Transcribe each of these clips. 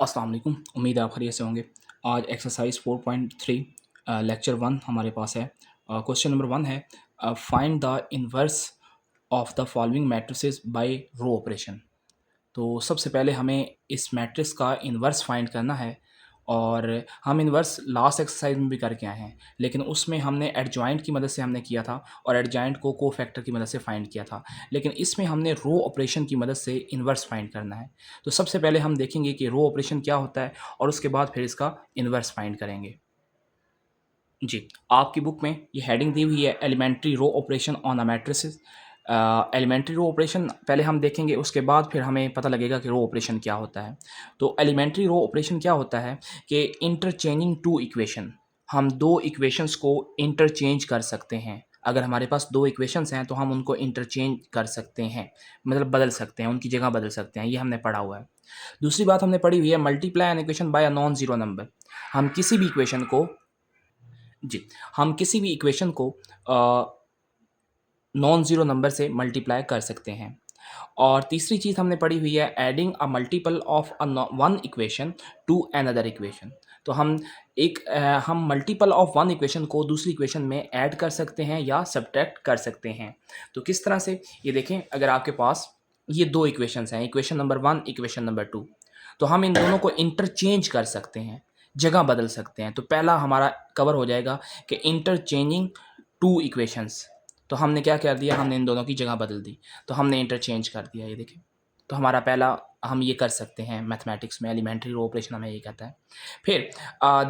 अस्सलाम वालेकुम। उम्मीद है आप खैरियत से होंगे। आज एक्सरसाइज 4.3 लेक्चर 1 हमारे पास है। क्वेश्चन नंबर 1 है, find the inverse of the following matrices by row operation. तो सबसे पहले हमें इस मैट्रिक्स का इन्वर्स फाइंड करना है, और हम इन्वर्स लास्ट एक्सरसाइज में भी करके आए हैं, लेकिन उसमें हमने एडजॉइंट की मदद से हमने किया था और एडजॉइंट को कोफैक्टर की मदद से फाइंड किया था। लेकिन इसमें हमने रो ऑपरेशन की मदद से इन्वर्स फाइंड करना है। तो सबसे पहले हम देखेंगे कि रो ऑपरेशन क्या होता है और उसके बाद फिर इसका इन्वर्स फाइंड करेंगे। जी, आपकी बुक में ये हेडिंग दी हुई है, elementary row operation on a matrices. Elementary row operation पहले हम देखेंगे, उसके बाद फिर हमें पता लगेगा कि रो ऑपरेशन क्या होता है। तो एलिमेंट्री रो ऑपरेशन क्या होता है कि इंटरचेंजिंग टू इक्वेशन, हम दो इक्वेशंस को इंटरचेंज कर सकते हैं। अगर हमारे पास दो इक्वेशंस हैं तो हम उनको इंटरचेंज कर सकते हैं, मतलब बदल सकते हैं, उनकी जगह बदल सकते हैं। ये हमने पढ़ा हुआ है। दूसरी बात हमने पढ़ी हुई है, multiply an equation by a non zero number. हम किसी भी इक्वेशन को जी, हम किसी भी इक्वेशन को नॉन ज़ीरो नंबर से मल्टीप्लाई कर सकते हैं। और तीसरी चीज़ हमने पढ़ी हुई है, adding a multiple of one equation to another equation. तो हम मल्टीपल ऑफ वन इक्वेशन को दूसरी इक्वेशन में ऐड कर सकते हैं या सब्ट्रैक्ट कर सकते हैं। तो किस तरह से, ये देखें, अगर आपके पास ये दो इक्वेशंस हैं, इक्वेशन नंबर 1, इक्वेशन नंबर 2, तो हम इन दोनों को इंटरचेंज कर सकते हैं, जगह बदल सकते हैं। तो पहला हमारा कवर हो जाएगा कि इंटरचेंजिंग टू इक्वेशंस। तो हमने क्या कर दिया, हमने इन दोनों की जगह बदल दी, तो हमने इंटरचेंज कर दिया। ये देखिए, तो हमारा पहला हम ये कर सकते हैं मैथमेटिक्स में, एलिमेंट्री रो ऑपरेशन हमें ये कहता है। फिर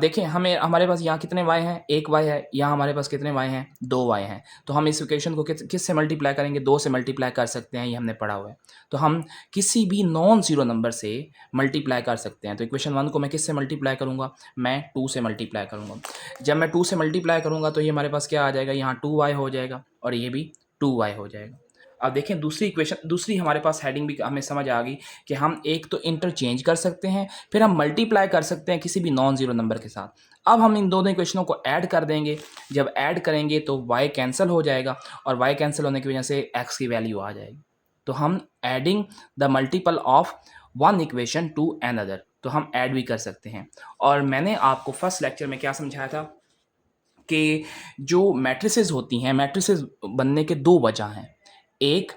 देखें, हमारे पास यहाँ कितने वाई हैं, एक वाई है। यहाँ हमारे पास कितने वाई हैं, दो वाई हैं। तो हम इस इक्वेशन को किस से मल्टीप्लाई करेंगे, दो से मल्टीप्लाई कर सकते हैं, ये हमने पढ़ा हुआ है। तो हम किसी भी नॉन जीरो नंबर से मल्टीप्लाई कर सकते हैं। तो इक्वेशन 1 को मैं किस से मल्टीप्लाई करूँगा, मैं 2 से मल्टीप्लाई करूँगा। जब मैं 2 से मल्टीप्लाई करूँगा तो ये हमारे पास क्या आ जाएगा, यहाँ 2y हो जाएगा और ये भी 2y हो जाएगा। अब देखें, दूसरी इक्वेशन, दूसरी हमारे पास हेडिंग भी हमें समझ आ गई कि हम एक तो इंटरचेंज कर सकते हैं, फिर हम मल्टीप्लाई कर सकते हैं किसी भी नॉन जीरो नंबर के साथ। अब हम इन दोनों इक्वेशनों को ऐड कर देंगे। जब ऐड करेंगे तो y कैंसिल हो जाएगा और y कैंसिल होने की वजह से x की वैल्यू आ जाएगी। तो हम adding the multiple of one equation to another, तो हम ऐड भी कर सकते हैं। और मैंने आपको फर्स्ट लेक्चर में क्या समझाया था कि जो मैट्रिसेस होती हैं, मैट्रिसेस बनने के दो वजह हैं। एक,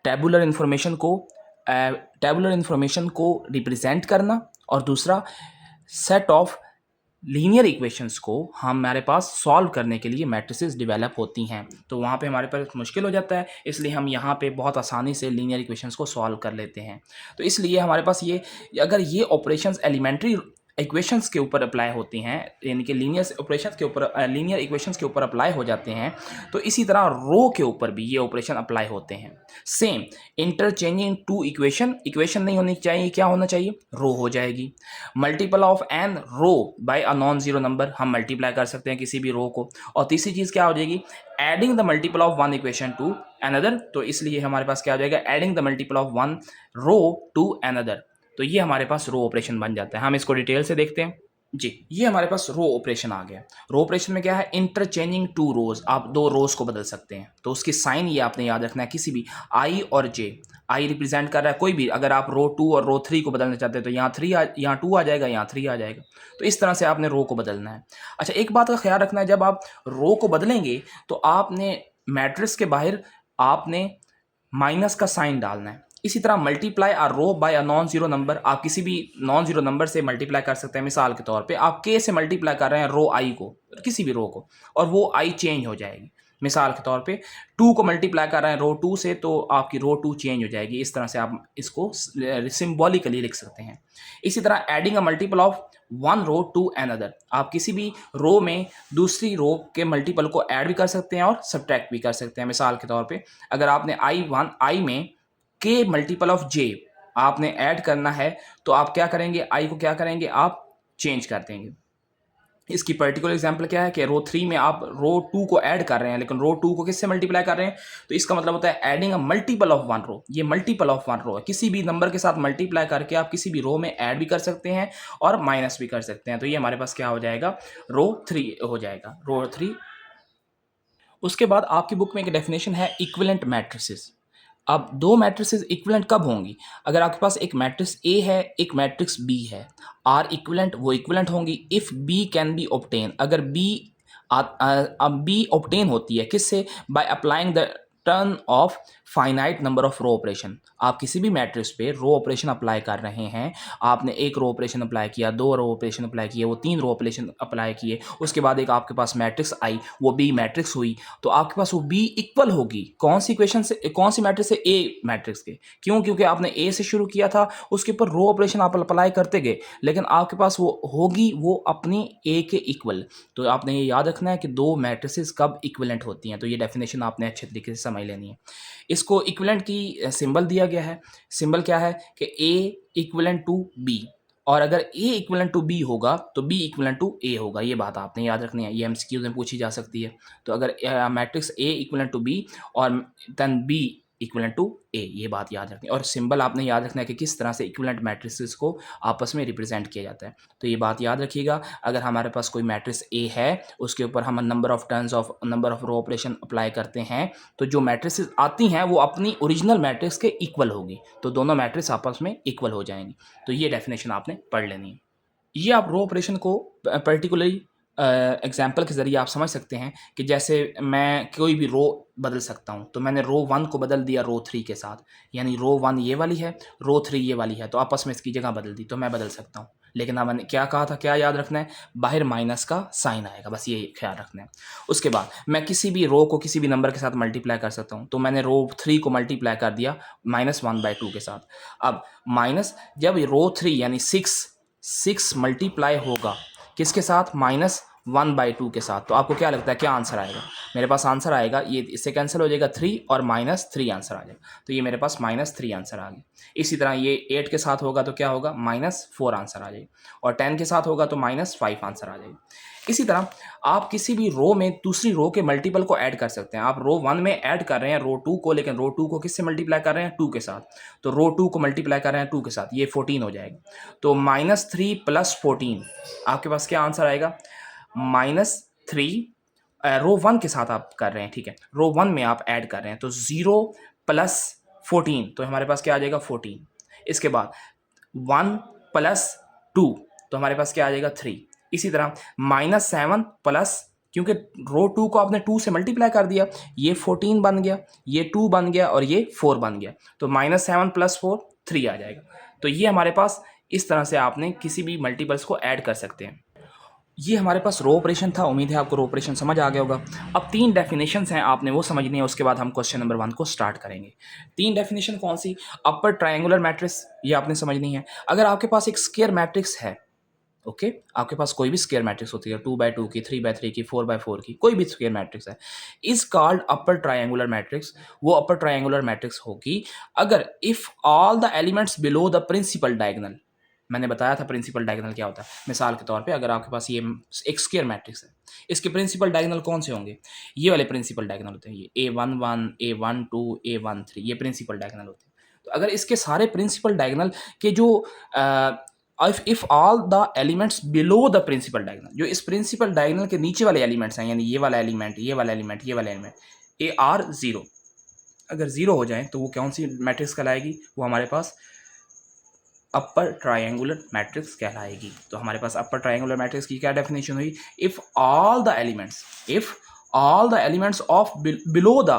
टैबुलर इन्फॉर्मेशन को रिप्रेजेंट करना, और दूसरा, सेट ऑफ लीनियर इक्वेशंस को हमारे पास सॉल्व करने के लिए मैट्रिसेस डेवलप होती हैं। तो वहाँ पे हमारे पास मुश्किल हो जाता है, इसलिए हम यहाँ पे बहुत आसानी से लीनियर इक्वेशंस को सॉल्व कर लेते हैं। तो इसलिए हमारे पास अगर ये ऑपरेशंस एलिमेंट्री इक्वेशंस के ऊपर अप्लाई होती हैं, यानी कि लीनियर ऑपरेशंस के ऊपर, लीनियर इक्वेशंस के ऊपर अप्लाई हो जाते हैं, तो इसी तरह रो के ऊपर भी ये ऑपरेशन अप्लाई होते हैं। सेम, इंटरचेंजिंग टू इक्वेशन नहीं होनी चाहिए, क्या होना चाहिए, रो हो जाएगी। Multiple of an row by a non zero number, हम मल्टीप्लाई कर सकते हैं किसी भी रो को। और तीसरी चीज़ क्या हो जाएगी, adding the multiple of one equation to another. तो इसलिए हमारे पास क्या हो जाएगा, adding the multiple of one row to another. तो ये हमारे पास रो ऑपरेशन बन जाता है। हम इसको डिटेल से देखते हैं। जी, ये हमारे पास रो ऑपरेशन आ गया। रो ऑपरेशन में क्या है, इंटरचेंजिंग टू रोज, आप दो रोज को बदल सकते हैं। तो उसकी साइन ये आपने याद रखना है, किसी भी आई और जे, आई रिप्रेजेंट कर रहा है कोई भी, अगर आप रो 2 और रो 3 को बदलना चाहते हैं तो यहाँ 2 आ जाएगा, यहाँ 3 आ जाएगा। तो इस तरह से आपने रो को बदलना है। अच्छा, एक बात का ख्याल रखना है, जब आप रो को बदलेंगे तो आपने मैट्रिक्स के बाहर आपने माइनस का साइन डालना है। इसी तरह multiply a row by a non zero number, आप किसी भी नॉन जीरो नंबर से मल्टीप्लाई कर सकते हैं। मिसाल के तौर पे आप के से मल्टीप्लाई कर रहे हैं रो आई को, किसी भी रो को, और वो आई चेंज हो जाएगी। मिसाल के तौर पे 2 को मल्टीप्लाई कर रहे हैं रो 2 से, तो आपकी रो 2 चेंज हो जाएगी। इस तरह से आप इसको सिंबॉलिकली लिख सकते हैं। इसी तरह adding a multiple of one row to another, आप किसी भी रो में दूसरी रो के मल्टीपल को ऐड भी कर सकते हैं और सब्ट्रैक्ट भी कर सकते हैं। मिसाल के तौर पे अगर आपने आई में के मल्टीपल ऑफ जे आपने ऐड करना है, तो आप क्या करेंगे, आई को क्या करेंगे, आप चेंज कर देंगे। इसकी पर्टिकुलर एग्जांपल क्या है कि रो 3 में आप रो 2 को ऐड कर रहे हैं, लेकिन रो 2 को किससे मल्टीप्लाई कर रहे हैं, तो इसका मतलब होता है adding a multiple of one row. ये मल्टीपल ऑफ वन रो है, किसी भी नंबर के साथ मल्टीप्लाई करके आप किसी भी रो में ऐड भी कर सकते हैं और माइनस भी कर सकते हैं। तो ये हमारे पास क्या हो जाएगा, रो 3 हो जाएगा, रो 3। उसके बाद आपकी बुक में एक डेफिनेशन है इक्विवेलेंट मैट्रिसेस। अब दो मैट्रिसेस इक्विवेलेंट कब होंगी? अगर आपके पास एक मैट्रिक्स ए है, एक मैट्रिक्स बी है, आर इक्विवेलेंट वो इक्विवेलेंट होंगी if B can be obtain. अगर बी अब बी ऑब्टेन होती है किससे? By applying the turn of finite number of row operation. आप किसी भी मैट्रिक्स पे रो ऑपरेशन अप्लाई कर रहे हैं, आपने एक रो ऑपरेशन अप्लाई किया, दो रो ऑपरेशन अप्लाई किए, वो तीन रो ऑपरेशन अप्लाई किए, उसके बाद एक आपके पास मैट्रिक्स आई, वो बी मैट्रिक्स हुई, तो आपके पास वो बी इक्वल होगी कौन सी इक्वेशन से, कौन सी मैट्रिक्स से? ए मैट्रिक्स के। क्यों? क्योंकि आपने ए से शुरू किया था, उसके ऊपर रो ऑपरेशन आप अप्लाई करते गए, लेकिन आपके पास वो होगी वो अपनी ए के इक्वल। तो आपने ये याद रखना है कि दो मैट्रिसेस कब इक्विवेलेंट होती हैं, तो ये डेफिनेशन आपने अच्छे तरीके से समझ लेनी है। इसको इक्विवेलेंट की सिंबल दिया गया है। सिंबल क्या है कि ए इक्विवेलेंट टू बी, और अगर ए इक्विवेलेंट टू बी होगा तो बी इक्विवेलेंट टू ए होगा। ये बात आपने याद रखनी है, ये एमसीक्यूज में पूछी जा सकती है। तो अगर matrix A equivalent to B और then B equivalent to A, ये बात याद रखनी है। और सिंबल आपने याद रखना है कि किस तरह से इक्विवेलेंट मैट्रिसेस को आपस में रिप्रेजेंट किया जाता है। तो ये बात याद रखिएगा, अगर हमारे पास कोई मैट्रिक्स ए है, उसके ऊपर हम number of turns of number of row operation apply करते हैं, तो जो मैट्रिक्स आती हैं वो अपनी ओरिजिनल मैट्रिक्स के इक्वल होगी, तो दोनों मैट्रिक्स आपस में इक्वल हो जाएंगी। तो ये डेफिनेशन आपने पढ़ लेनी है। ये आप रो ऑपरेशन को पर्टिकुलरली एग्जाम्पल के ज़रिए आप समझ सकते हैं कि जैसे मैं कोई भी रो बदल सकता हूँ, तो मैंने रो 1 को बदल दिया रो 3 के साथ, यानी रो 1 ये वाली है, रो 3 ये वाली है, तो आपस में इसकी जगह बदल दी, तो मैं बदल सकता हूँ। लेकिन अब मैंने क्या कहा था, क्या याद रखना है? बाहर माइनस का साइन आएगा, बस ये ख्याल रखना है। उसके बाद मैं किसी भी रो को किसी भी नंबर के साथ मल्टीप्लाई कर सकता हूँ, तो मैंने रो 3 को मल्टीप्लाई कर दिया -1/2 के साथ। अब माइनस, जब रो 3 यानी 6 मल्टीप्लाई होगा किसके साथ? -1/2 के साथ, तो आपको क्या लगता है क्या आंसर आएगा? मेरे पास आंसर आएगा, ये इससे कैंसिल हो जाएगा 3 और -3 आंसर आ जाएगा, तो ये मेरे पास -3 आंसर आ गया। इसी तरह ये 8 के साथ होगा तो क्या होगा? -4 आंसर आ जाएगा, और 10 के साथ होगा तो -5 आंसर आ जाएगा। इसी तरह आप किसी भी रो में दूसरी रो के मल्टीपल को ऐड कर सकते हैं। आप रो 1 में ऐड कर रहे हैं रो 2 को, लेकिन रो 2 को किससे मल्टीप्लाई कर रहे हैं? 2 के साथ, तो रो 2 को मल्टीप्लाई कर रहे हैं 2 के साथ, ये 14 हो जाएगा। तो -3 + 14 आपके पास क्या आंसर आएगा? -3 रो 1 के साथ आप कर रहे हैं, ठीक है, रो 1 में आप ऐड कर रहे हैं, तो 0 + 14, तो हमारे पास क्या आ जाएगा? 14। इसके बाद 1 + 2, तो हमारे पास क्या आ जाएगा? 3। इसी तरह -7 प्लस, क्योंकि रो 2 को आपने 2 से मल्टीप्लाई कर दिया, ये 14 बन गया, ये 2 बन गया और ये 4 बन गया, तो -7 + 4 3 आ जाएगा। तो ये हमारे पास इस तरह से आपने किसी भी मल्टीपल्स को ऐड कर सकते हैं। ये हमारे पास रो ऑपरेशन था। उम्मीद है आपको रो ऑपरेशन समझ आ गया होगा। अब 3 डेफिनेशंस हैं, आपने वो समझनी है, उसके बाद हम क्वेश्चन नंबर 1 को स्टार्ट करेंगे। 3 डेफिनेशन कौन सी? अपर ट्रायंगुलर मैट्रिक्स, ये आपने समझनी है। अगर आपके पास एक स्क्वायर मैट्रिक्स है, ओके, आपके पास कोई भी स्क्वायर मैट्रिक्स होती है, 2/2 की, 3/3 की, 4/4 की, कोई भी स्क्वायर मैट्रिक्स है, is called upper triangular matrix. वो अपर ट्रायंगुलर मैट्रिक्स होगी अगर if all the elements below the principal diagonal. मैंने बताया था प्रिंसिपल डायगोनल क्या होता है। मिसाल के तौर पे अगर आपके पास ये एक स्क्वायर मैट्रिक्स है, इसके प्रिंसिपल डायगोनल कौन से होंगे? ये वाले प्रिंसिपल डायगोनल होते हैं, ये A11, A12, A13, ये प्रिंसिपल डायगोनल होते हैं। तो अगर इसके सारे प्रिंसिपल डायगोनल के जो if all the elements below the principal diagonal, जो इस प्रिंसिपल डायगोनल के नीचे वाले एलिमेंट्स हैं, यानी ये वाला एलिमेंट, ये वाला एलिमेंट, ये वाला एलिमेंट, ए आर 0, अगर 0 हो जाए तो वो कौन सी मैट्रिक्स कहलाएगी? वो हमारे पास अपर ट्रायंगुलर मैट्रिक्स कहलाएगी। तो हमारे पास अपर ट्रायंगुलर मैट्रिक्स की क्या डेफिनेशन हुई? If all the elements of below the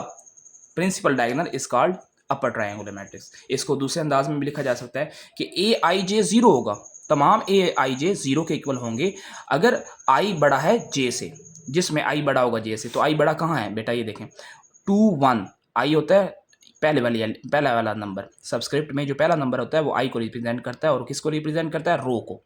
principal diagonal is called upper triangular matrix. इसको दूसरे अंदाज में भी लिखा जा सकता है कि ए आई जे 0 होगा, तमाम ए आई जे 0 के इक्वल होंगे अगर आई बड़ा है जे से, जिसमें आई बड़ा होगा जे से। तो आई बड़ा कहाँ है बेटा? ये देखें 2 1, आई होता है पहला वाला नंबर, सबस्क्रिप्ट में जो पहला नंबर होता है वो आई को रिप्रेजेंट करता है, और किसको रिप्रेजेंट करता है? रो को।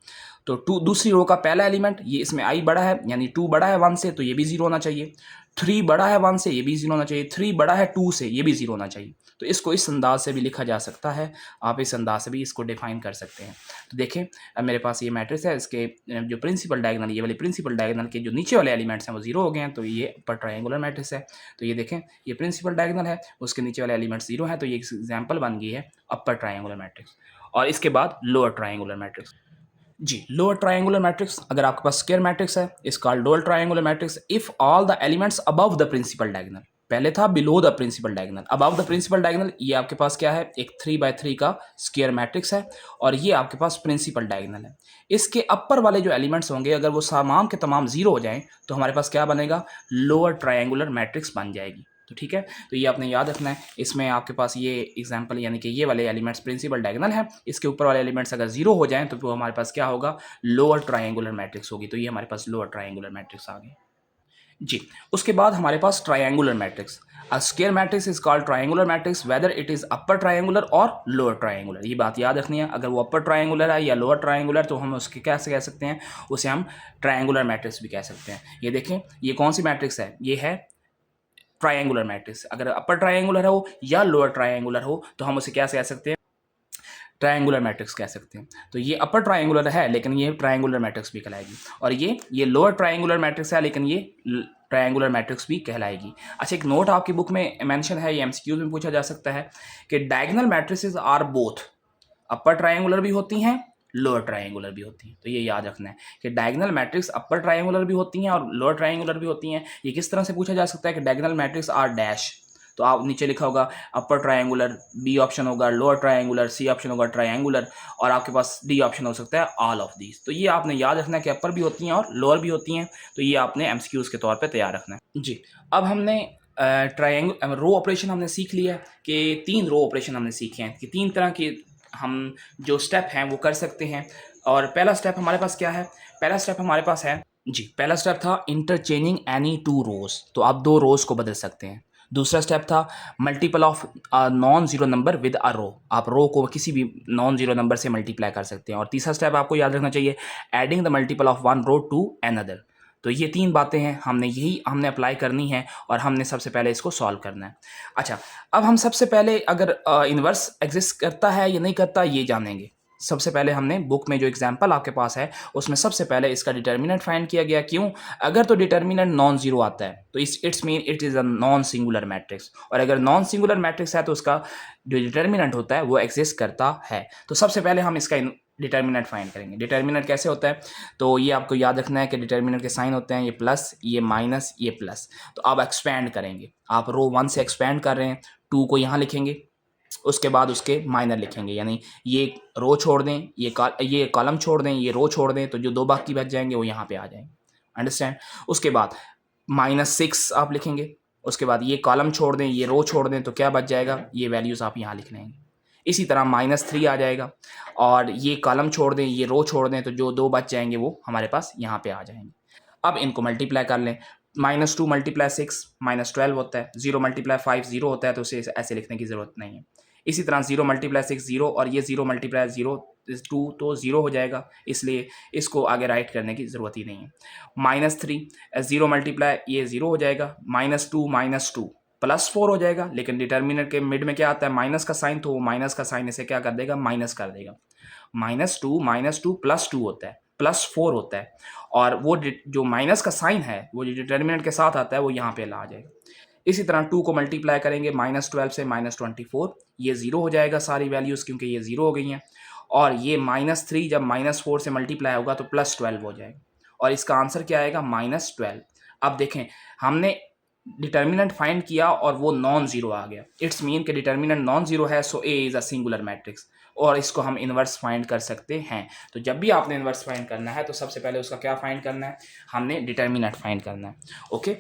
तो 2 दूसरी रो का पहला एलिमेंट, ये इसमें आई बड़ा है, यानी 2 बड़ा है 1 से, तो ये भी 0 होना चाहिए। 3 बड़ा है 1 से, ये भी 0 होना चाहिए। 3 बड़ा है 2 से, ये भी 0 होना चाहिए। तो इसको इस अंदाज से भी लिखा जा सकता है, आप इस अंदाज से भी इसको डिफाइन कर सकते हैं। तो देखें, अब मेरे पास ये मैट्रिक्स है, इसके जो प्रिंसिपल डायगोनल, ये वाले प्रिंसिपल डायगोनल के जो नीचे वाले एलिमेंट्स हैं वो 0 हो गए हैं, तो ये अपर ट्रायंगुलर मैट्रिक्स है। तो ये देखें, ये प्रिंसिपल डायगोनल है, उसके नीचे वाले एलिमेंट्स 0 हैं, तो ये एग्जाम्पल बन गई है अपर ट्रायंगुलर मैट्रिक्स। और इसके बाद लोअर ट्रायंगुलर मैट्रिक्स। जी, लोअर ट्रायंगुलर मैट्रिक्स, अगर आपके पास स्क्वायर मैट्रिक्स है, is called lower triangular matrix if all the elements above the principal diagonal. पहले था below the principal diagonal, above the principal diagonal, ये आपके पास क्या है, एक 3x3 का स्क्वायर मैट्रिक्स है और ये आपके पास प्रिंसिपल डायगोनल है। इसके अपर वाले जो एलिमेंट्स होंगे अगर वो तमाम के तमाम जीरो हो जाएं तो हमारे पास क्या बनेगा, लोअर ट्रायंगुलर मैट्रिक्स बन जाएगी। तो ठीक है, तो ये आपने याद रखना है। इसमें आपके पास ये एग्जांपल यानी कि ये वाले एलिमेंट्स प्रिंसिपल डायगोनल है, इसके ऊपर वाले एलिमेंट्स अगर जीरो हो जाएं तो वो हमारे पास क्या होगा, लोअर ट्रायंगुलर मैट्रिक्स होगी। तो ये हमारे पास लोअर ट्रायंगुलर मैट्रिक्स आ गई जी। उसके बाद हमारे पास triangular matrix, a square matrix is called triangular matrix whether it is upper triangular और लोअर ट्रायंगुलर। ये बात याद रखनी है, अगर वो अपर ट्रायंगुलर है या लोअर ट्रायंगुलर तो हम उसके कैसे कह सकते हैं, उसे हम ट्रायंगुलर मैट्रिक्स भी कह सकते हैं। ये देखें, ये कौन सी मैट्रिक्स है, ये है ट्रायंगुलर मैट्रिक्स। अगर अपर ट्रायंगुलर हो या लोअर ट्रायंगुलर हो तो हम उसे क्या कह सकते हैं, ट्रायंगुलर मैट्रिक्स कह सकते हैं। तो ये अपर ट्रायंगुलर है लेकिन ये ट्रायंगुलर मैट्रिक्स भी कहलाएगी, और ये लोअर ट्रायंगुलर मैट्रिक्स है लेकिन ये ट्रायंगुलर मैट्रिक्स भी कहलाएगी। अच्छा, एक नोट आपकी बुक में मेंशन है, ये एमसीक्यूज में पूछा जा सकता है कि diagonal matrices are both, upper triangular भी होती हैं, लोअर ट्रायंगुलर भी होती हैं। तो ये याद रखना है कि डायगोनल मैट्रिक्स अपर ट्रायंगुलर भी होती हैं और लोअर ट्रायंगुलर भी होती हैं। ये किस तरह से पूछा जा सकता है कि डायगोनल मैट्रिक्स आर डैश, तो आप नीचे लिखा होगा अपर ट्रायंगुलर, बी ऑप्शन होगा लोअर ट्रायंगुलर, सी ऑप्शन होगा ट्रायंगुलर, और आपके पास डी ऑप्शन हो सकता है ऑल ऑफ दीज। तो ये आपने याद रखना है कि अपर भी होती हैं और लोअर भी होती हैं। तो ये आपने एमसीक्यूज के तौर पे तैयार रखना है जी। अब हमने रो ऑपरेशन हमने सीख लिया कि 3 रो ऑपरेशन हमने सीखे हैं कि 3 तरह के हम जो स्टेप हैं वो कर सकते हैं। और पहला स्टेप हमारे पास क्या है, पहला स्टेप हमारे पास है जी, पहला स्टेप था इंटरचेंजिंग एनी 2 रोज, तो आप 2 रोज को बदल सकते हैं। दूसरा स्टेप था multiple of non zero number with a row, आप रो को किसी भी नॉन जीरो नंबर से मल्टीप्लाई कर सकते हैं। और तीसरा स्टेप आपको याद रखना चाहिए, adding the multiple of one row to another. तो ये 3 बातें हैं, हमने अप्लाई करनी है और हमने सबसे पहले इसको सॉल्व करना है। अच्छा, अब हम सबसे पहले अगर इन्वर्स एग्जिस्ट करता है या नहीं करता ये जानेंगे। सबसे पहले हमने बुक में जो एग्जाम्पल आपके पास है उसमें सबसे पहले इसका डिटर्मिनेंट फाइंड किया गया। क्यों, अगर तो डिटर्मिनेंट नॉन जीरो आता है तो it's mean it is a non singular matrix, और अगर नॉन सिंगुलर मैट्रिक्स है तो उसका जो डिटर्मिनेंट होता है वो एग्जिस्ट करता है। तो सबसे पहले हम इसका डिटर्मिनेंट फाइंड करेंगे। डिटर्मिनेंट कैसे होता है, तो ये आपको याद रखना है कि डिटर्मिनेंट के साइन होते हैं ये प्लस, ये माइनस, ये प्लस। तो आप एक्सपैंड करेंगे, आप रो 1 से एक्सपैंड कर रहे हैं, 2 को यहाँ लिखेंगे, उसके बाद उसके माइनर लिखेंगे, यानी ये रो छोड़ दें, ये कॉलम छोड़ दें, ये रो छोड़ दें, तो जो 2 बाकी बच जाएंगे वो यहाँ पे आ जाएंगे। अंडरस्टैंड। उसके बाद -6 आप लिखेंगे, उसके बाद ये कॉलम छोड़ दें, ये रो छोड़ दें, तो क्या बच जाएगा, ये वैल्यूज़ आप यहाँ लिख लेंगे। इसी तरह -3 आ जाएगा, और ये कॉलम छोड़ दें, ये रो छोड़ दें, तो जो 2 बच जाएंगे वो हमारे पास यहाँ पे आ जाएंगे। अब इनको मल्टीप्लाई कर लें, -2 × 6 -12 होता है, 0 × 5 0 होता है, तो उसे ऐसे लिखने की ज़रूरत नहीं है। इसी तरह 0 × 6 0, और ये 0 × 0 2 तो 0 हो जाएगा, इसलिए इसको आगे राइट करने की ज़रूरत ही नहीं है। -3 0 × ये 0 हो जाएगा, -2 -2 +4 हो जाएगा, लेकिन डिटर्मिनेंट के मिड में क्या आता है, माइनस का साइन, तो वो माइनस का साइन इसे क्या कर देगा, माइनस कर देगा। -2 -2 +2 होता है, +4 होता है, और वो जो माइनस का साइन है वो जो डिटर्मिनेंट के साथ आता है वो यहाँ पे ला आ जाएगा। इसी तरह 2 को मल्टीप्लाई करेंगे -12 से -24, ये 0 हो जाएगा सारी वैल्यूज़, क्योंकि ये 0 हो गई हैं। और ये -3 जब -4 से मल्टीप्लाई होगा तो +12 हो जाएगा, और इसका आंसर क्या आएगा, -12। अब देखें, हमने डिटर्मिनेंट फाइंड किया और वो नॉन जीरो आ गया, इट्स मीन कि डिटर्मिनेंट नॉन जीरो है, so A is a singular matrix, और इसको हम इन्वर्स फाइंड कर सकते हैं। तो जब भी आपने इन्वर्स फाइंड करना है तो सबसे पहले उसका क्या फाइंड करना है, हमने डिटर्मिनेंट फाइंड करना है। ओके,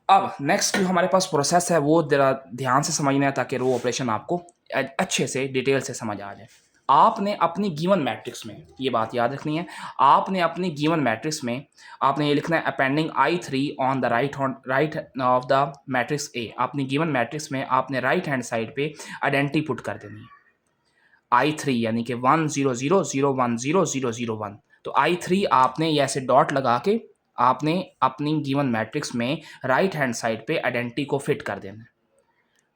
अब नेक्स्ट जो हमारे पास प्रोसेस है वो जरा ध्यान से समझना है ताकि रो ऑपरेशन आपको अच्छे से डिटेल से समझ आ जाए। आपने अपनी गिवन मैट्रिक्स में ये बात याद रखनी है, आपने अपनी गिवन मैट्रिक्स में आपने ये लिखना है appending I3 on the right of the matrix A. अपनी गिवन मैट्रिक्स में आपने राइट हैंड साइड पे आइडेंटिटी पुट कर देनी है, I3 यानी कि 1 0 0 0 1 0 0 0 1। तो I3 आपने ये ऐसे डॉट लगा के आपने अपनी गिवन मैट्रिक्स में राइट हैंड साइड पे आइडेंटिटी को फिट कर देना है।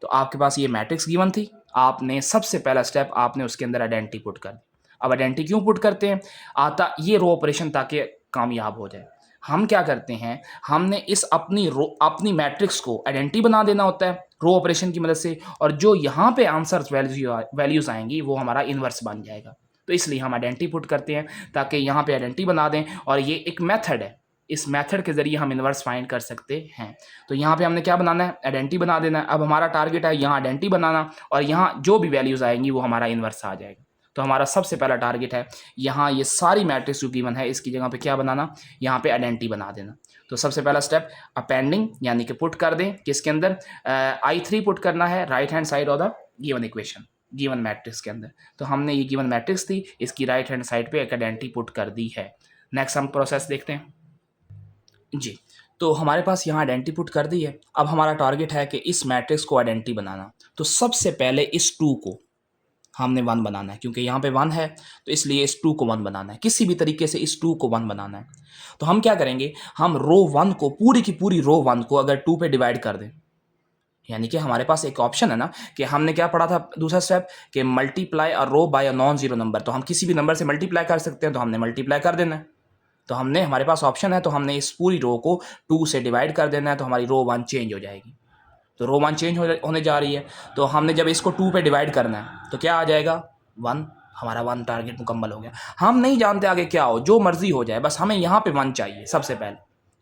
तो आपके पास ये मैट्रिक्स गिवन थी, आपने सबसे पहला स्टेप आपने उसके अंदर आइडेंटिटी पुट कर दी। अब आइडेंटिटी क्यों पुट करते हैं, आता ये रो ऑपरेशन ताकि कामयाब हो जाए। हम क्या करते हैं, हमने इस अपनी मैट्रिक्स को आइडेंटिटी बना देना होता है रो ऑपरेशन की मदद से, और जो यहाँ पे आंसर वैल्यूज आएंगी वो हमारा इन्वर्स बन जाएगा। तो इसलिए हम आइडेंटिटी पुट करते हैं ताकि यहाँ पे आइडेंटिटी बना दें, और ये एक मेथड है, इस मेथड के ज़रिए हम इन्वर्स फाइंड कर सकते हैं। तो यहाँ पे हमने क्या बनाना है, आइडेंटिटी बना देना है। अब हमारा टारगेट है यहाँ आइडेंटिटी बनाना, और यहाँ जो भी वैल्यूज़ आएंगी वो हमारा इन्वर्स आ जाएगा। तो हमारा सबसे पहला टारगेट है यहाँ ये सारी मैट्रिक्स जो गिवन है इसकी जगह पे क्या बनाना, यहाँ पे आइडेंटिटी बना देना। तो सबसे पहला स्टेप अपेंडिंग, यानी कि पुट कर दें किसके अंदर, I3 पुट करना है right hand side of the given equation, given matrix के अंदर। तो हमने ये गिवन मैट्रिक्स थी, इसकी राइट हैंड साइड पे एक आइडेंटिटी पुट कर दी है। नेक्स्ट हम प्रोसेस देखते हैं जी। तो हमारे पास यहाँ आइडेंटिटी पुट कर दी है। अब हमारा टारगेट है कि इस मैट्रिक्स को आइडेंटिटी बनाना। तो सबसे पहले इस 2 को हमने 1 बनाना है, क्योंकि यहाँ पे 1 है तो इसलिए इस 2 को 1 बनाना है। किसी भी तरीके से इस 2 को 1 बनाना है। तो हम क्या करेंगे, हम रो 1 को, पूरी की पूरी रो 1 को अगर 2 पे डिवाइड कर दें, यानी कि हमारे पास एक ऑप्शन है ना कि हमने क्या पढ़ा था दूसरा स्टेप, कि multiply a row by a non zero number. तो हम किसी भी नंबर से मल्टीप्लाई कर सकते हैं, तो हमने मल्टीप्लाई कर देना है। तो हमने, हमारे पास ऑप्शन है, तो हमने इस पूरी रो को 2 से डिवाइड कर देना है, तो हमारी रो 1 चेंज हो जाएगी। तो रो 1 चेंज होने जा रही है। तो हमने जब इसको 2 पे डिवाइड करना है तो क्या आ जाएगा, 1। हमारा 1 टारगेट मुकम्मल हो गया। हम नहीं जानते आगे क्या हो, जो मर्जी हो जाए, बस हमें यहाँ पे 1 चाहिए सबसे पहले।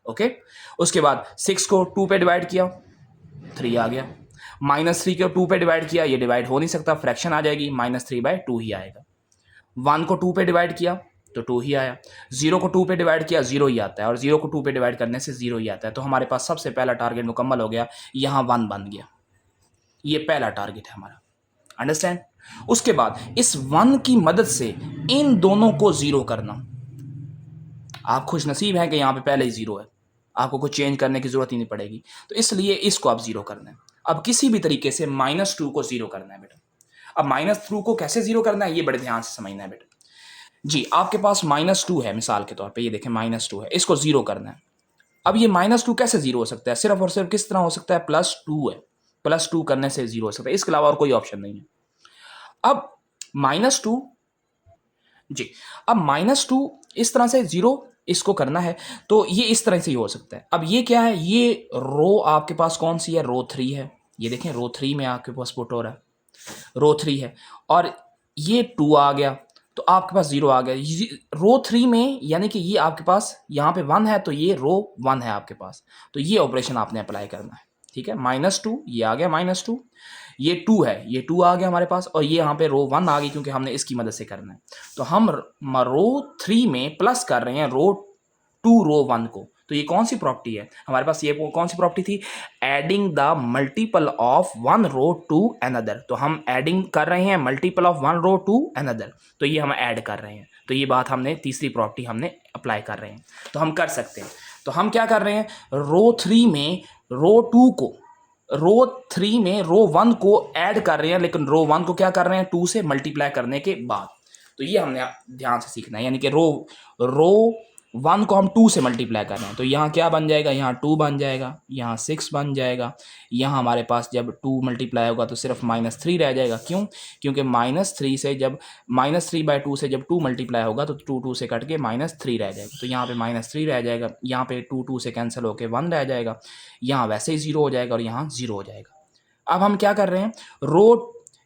ओके, उसके बाद 6 को 2 पे डिवाइड किया, 3 आ गया। -3 को 2 पे डिवाइड किया, ये डिवाइड हो नहीं सकता, फ्रैक्शन आ जाएगी, -3/2 ही आएगा। 1 को 2 पे डिवाइड किया तो 2 ही आया। 0 को 2 पे डिवाइड किया, 0 ही आता है, और 0 को 2 पे डिवाइड करने से 0 ही आता है। तो हमारे पास सबसे पहला टारगेट मुकम्मल हो गया, यहाँ 1 बन गया। ये पहला टारगेट है हमारा, अंडरस्टैंड। उसके बाद इस 1 की मदद से इन दोनों को 0 करना। आप खुश नसीब हैं कि यहाँ पे पहले ही 0 है, आपको कुछ चेंज करने की जरूरत ही नहीं पड़ेगी। तो इसलिए इसको आप 0 करना है। अब किसी भी तरीके से -2 को 0 करना है बेटा। अब -2 को कैसे 0 करना है, ये बड़े ध्यान से समझना है बेटा जी। आपके पास -2 है, मिसाल के तौर पे ये देखें -2 है, इसको 0 करना है। अब ये -2 कैसे 0 हो सकता है, सिर्फ और सिर्फ किस तरह हो सकता है, +2 है, +2 करने से 0 हो सकता है, इसके अलावा और कोई ऑप्शन नहीं है। अब -2 जी, अब -2 इस तरह से 0 इसको करना है, तो ये इस तरह से ही हो सकता है। अब ये क्या है, ये रो आपके पास कौन सी है, रो 3 है। ये देखें रो 3 में आपके पास पुट हो रहा है, रो 3 है, और ये 2 आ गया, तो आपके पास 0 आ गया। रो 3 में, यानी कि ये आपके पास यहाँ पे 1 है, तो ये रो 1 है आपके पास। तो ये ऑपरेशन आपने अप्लाई करना है, ठीक है। -2 ये आ गया, -2 ये 2 है, ये 2 आ गया हमारे पास, और ये यहाँ पे रो 1 आ गई, क्योंकि हमने इसकी मदद से करना है। तो हम रो 3 में प्लस कर रहे हैं रो 2 रो 1 को। तो ये कौन सी प्रॉपर्टी है हमारे पास, ये कौन सी प्रॉपर्टी थी, adding the multiple of 1 row to another. तो हम एडिंग कर रहे हैं multiple of 1 row to another, तो ये हम ऐड कर रहे हैं। तो ये बात हमने, तीसरी प्रॉपर्टी हमने अप्लाई कर रहे हैं, तो हम कर सकते हैं। तो हम क्या कर रहे हैं, रो 3 में रो 2 को, रो 3 में रो 1 को ऐड कर रहे हैं, लेकिन रो 1 को क्या कर रहे हैं, 2 से मल्टीप्लाई करने के बाद। तो ये हमने ध्यान से सीखना है, यानी कि रो 1 को हम 2 से मल्टीप्लाई कर रहे हैं। तो यहाँ क्या बन जाएगा, यहाँ 2 बन जाएगा, यहाँ 6 बन जाएगा। यहाँ हमारे पास जब 2 मल्टीप्लाई होगा तो सिर्फ -3 रह जाएगा। क्यों, क्योंकि -3 से जब -3/2 से जब 2 मल्टीप्लाई होगा तो 2 से कट के -3 रह जाएगा। तो यहाँ पे -3 रह जाएगा, यहाँ पे 2 से कैंसिल होके 1 रह जाएगा, यहाँ वैसे ही 0 हो जाएगा, और यहाँ 0 हो जाएगा। अब हम क्या कर रहे हैं,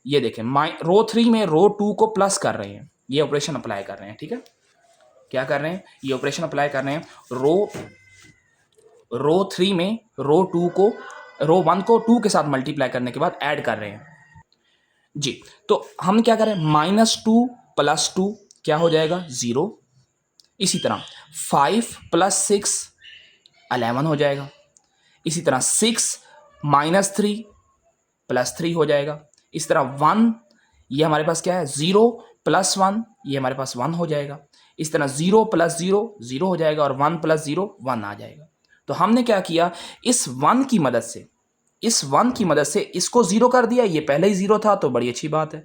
ये देखें रो 3 में रो 2 को प्लस कर रहे हैं, ये ऑपरेशन अप्लाई कर रहे हैं, ठीक है। क्या कर रहे हैं, ये ऑपरेशन अप्लाई कर रहे हैं, रो 3 में रो 1 को 2 के साथ मल्टीप्लाई करने के बाद ऐड कर रहे हैं जी। तो हम क्या करें, -2 + 2 क्या हो जाएगा, 0। इसी तरह 5 + 6 11 हो जाएगा। इसी तरह 6 - 3 + 3 हो जाएगा। इस तरह 1, ये हमारे पास क्या है, 0 + 1, ये हमारे पास 1 हो जाएगा। इस तरह 0 + 0 0 हो जाएगा, और 1 + 0 1 आ जाएगा। तो हमने क्या किया, इस 1 की मदद से इसको 0 कर दिया, ये पहले ही 0 था तो बड़ी अच्छी बात है।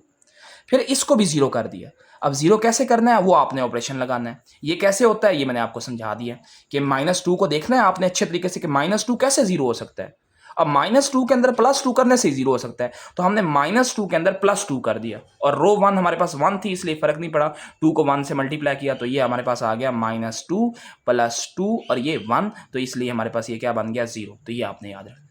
फिर इसको भी 0 कर दिया। अब 0 कैसे करना है, वो आपने ऑपरेशन लगाना है। ये कैसे होता है, ये मैंने आपको समझा दिया कि -2 को देखना है आपने अच्छे तरीके से कि -2 कैसे 0 हो सकता है। अब -2 के अंदर +2 करने से 0 हो सकता है, तो हमने -2 के अंदर +2 कर दिया, और रो 1 हमारे पास 1 थी, इसलिए फर्क नहीं पड़ा। 2 को 1 से मल्टीप्लाई किया तो ये हमारे पास आ गया -2 + 2, और ये 1, तो इसलिए हमारे पास ये क्या बन गया, 0। तो ये आपने याद रखना,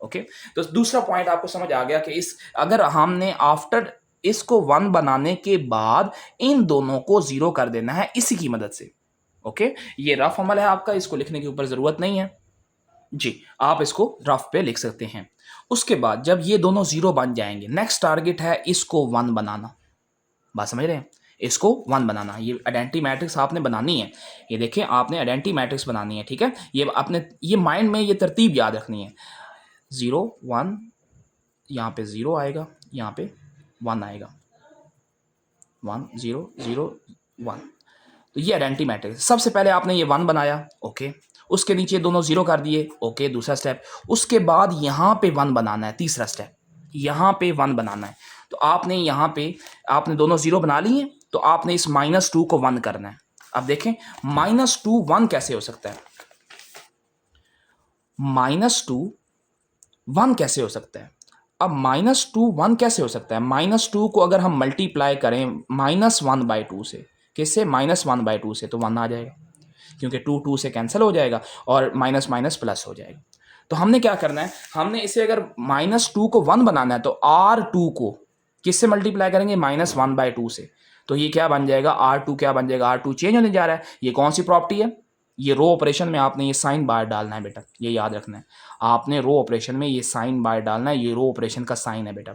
ओके। तो दूसरा पॉइंट आपको समझ आ गया कि अगर हमने आफ्टर इसको 1 बनाने के बाद इन दोनों को 0 कर देना है इसी की मदद से। ओके, ये रफ अमल है आपका, इसको लिखने की ऊपर ज़रूरत नहीं है जी, आप इसको रफ पे लिख सकते हैं। उसके बाद जब ये दोनों ज़ीरो बन जाएंगे, नेक्स्ट टारगेट है इसको 1 बनाना। बात समझ रहे हैं? इसको 1 बनाना, ये आइडेंटिटी मैट्रिक्स आपने बनानी है। ये देखें, आपने आइडेंटिटी मैट्रिक्स बनानी है, ठीक है? ये आपने ये माइंड में ये तरतीब याद रखनी है। 0 1, यहाँ पे 0 आएगा, यहाँ पे 1 आएगा, 1 0 0 1। तो ये आइडेंटिटी मैट्रिक्स। सबसे पहले आपने ये 1 बनाया, ओके। उसके नीचे दोनों 0 कर दिए, ओके, दूसरा स्टेप। उसके बाद यहाँ पे 1 बनाना है, तीसरा स्टेप। यहाँ पे 1 बनाना है। तो आपने यहाँ पे आपने दोनों 0 बना लिए, तो आपने इस -2 को 1 करना है। अब देखें, -2 1 कैसे हो सकता है? -2 1 कैसे हो सकता है? अब -2 1 कैसे हो सकता है? -2 को अगर हम मल्टीप्लाई करें -1/2 से, किससे? -1/2 से, तो 1 आ जाएगा, क्योंकि 2 2 से कैंसिल हो जाएगा और माइनस माइनस प्लस हो जाएगा। तो हमने क्या करना है, हमने इसे अगर -2 को 1 बनाना है, तो R2 को किससे मल्टीप्लाई करेंगे? -1/2 से। तो ये क्या बन जाएगा? R2 क्या बन जाएगा? R2 चेंज होने जा रहा है। ये कौन सी प्रॉपर्टी है? ये रो ऑपरेशन में आपने ये साइन बार डालना है बेटा, ये याद रखना है। आपने रो ऑपरेशन में ये साइन बार डालना है, ये रो ऑपरेशन का साइन है बेटा।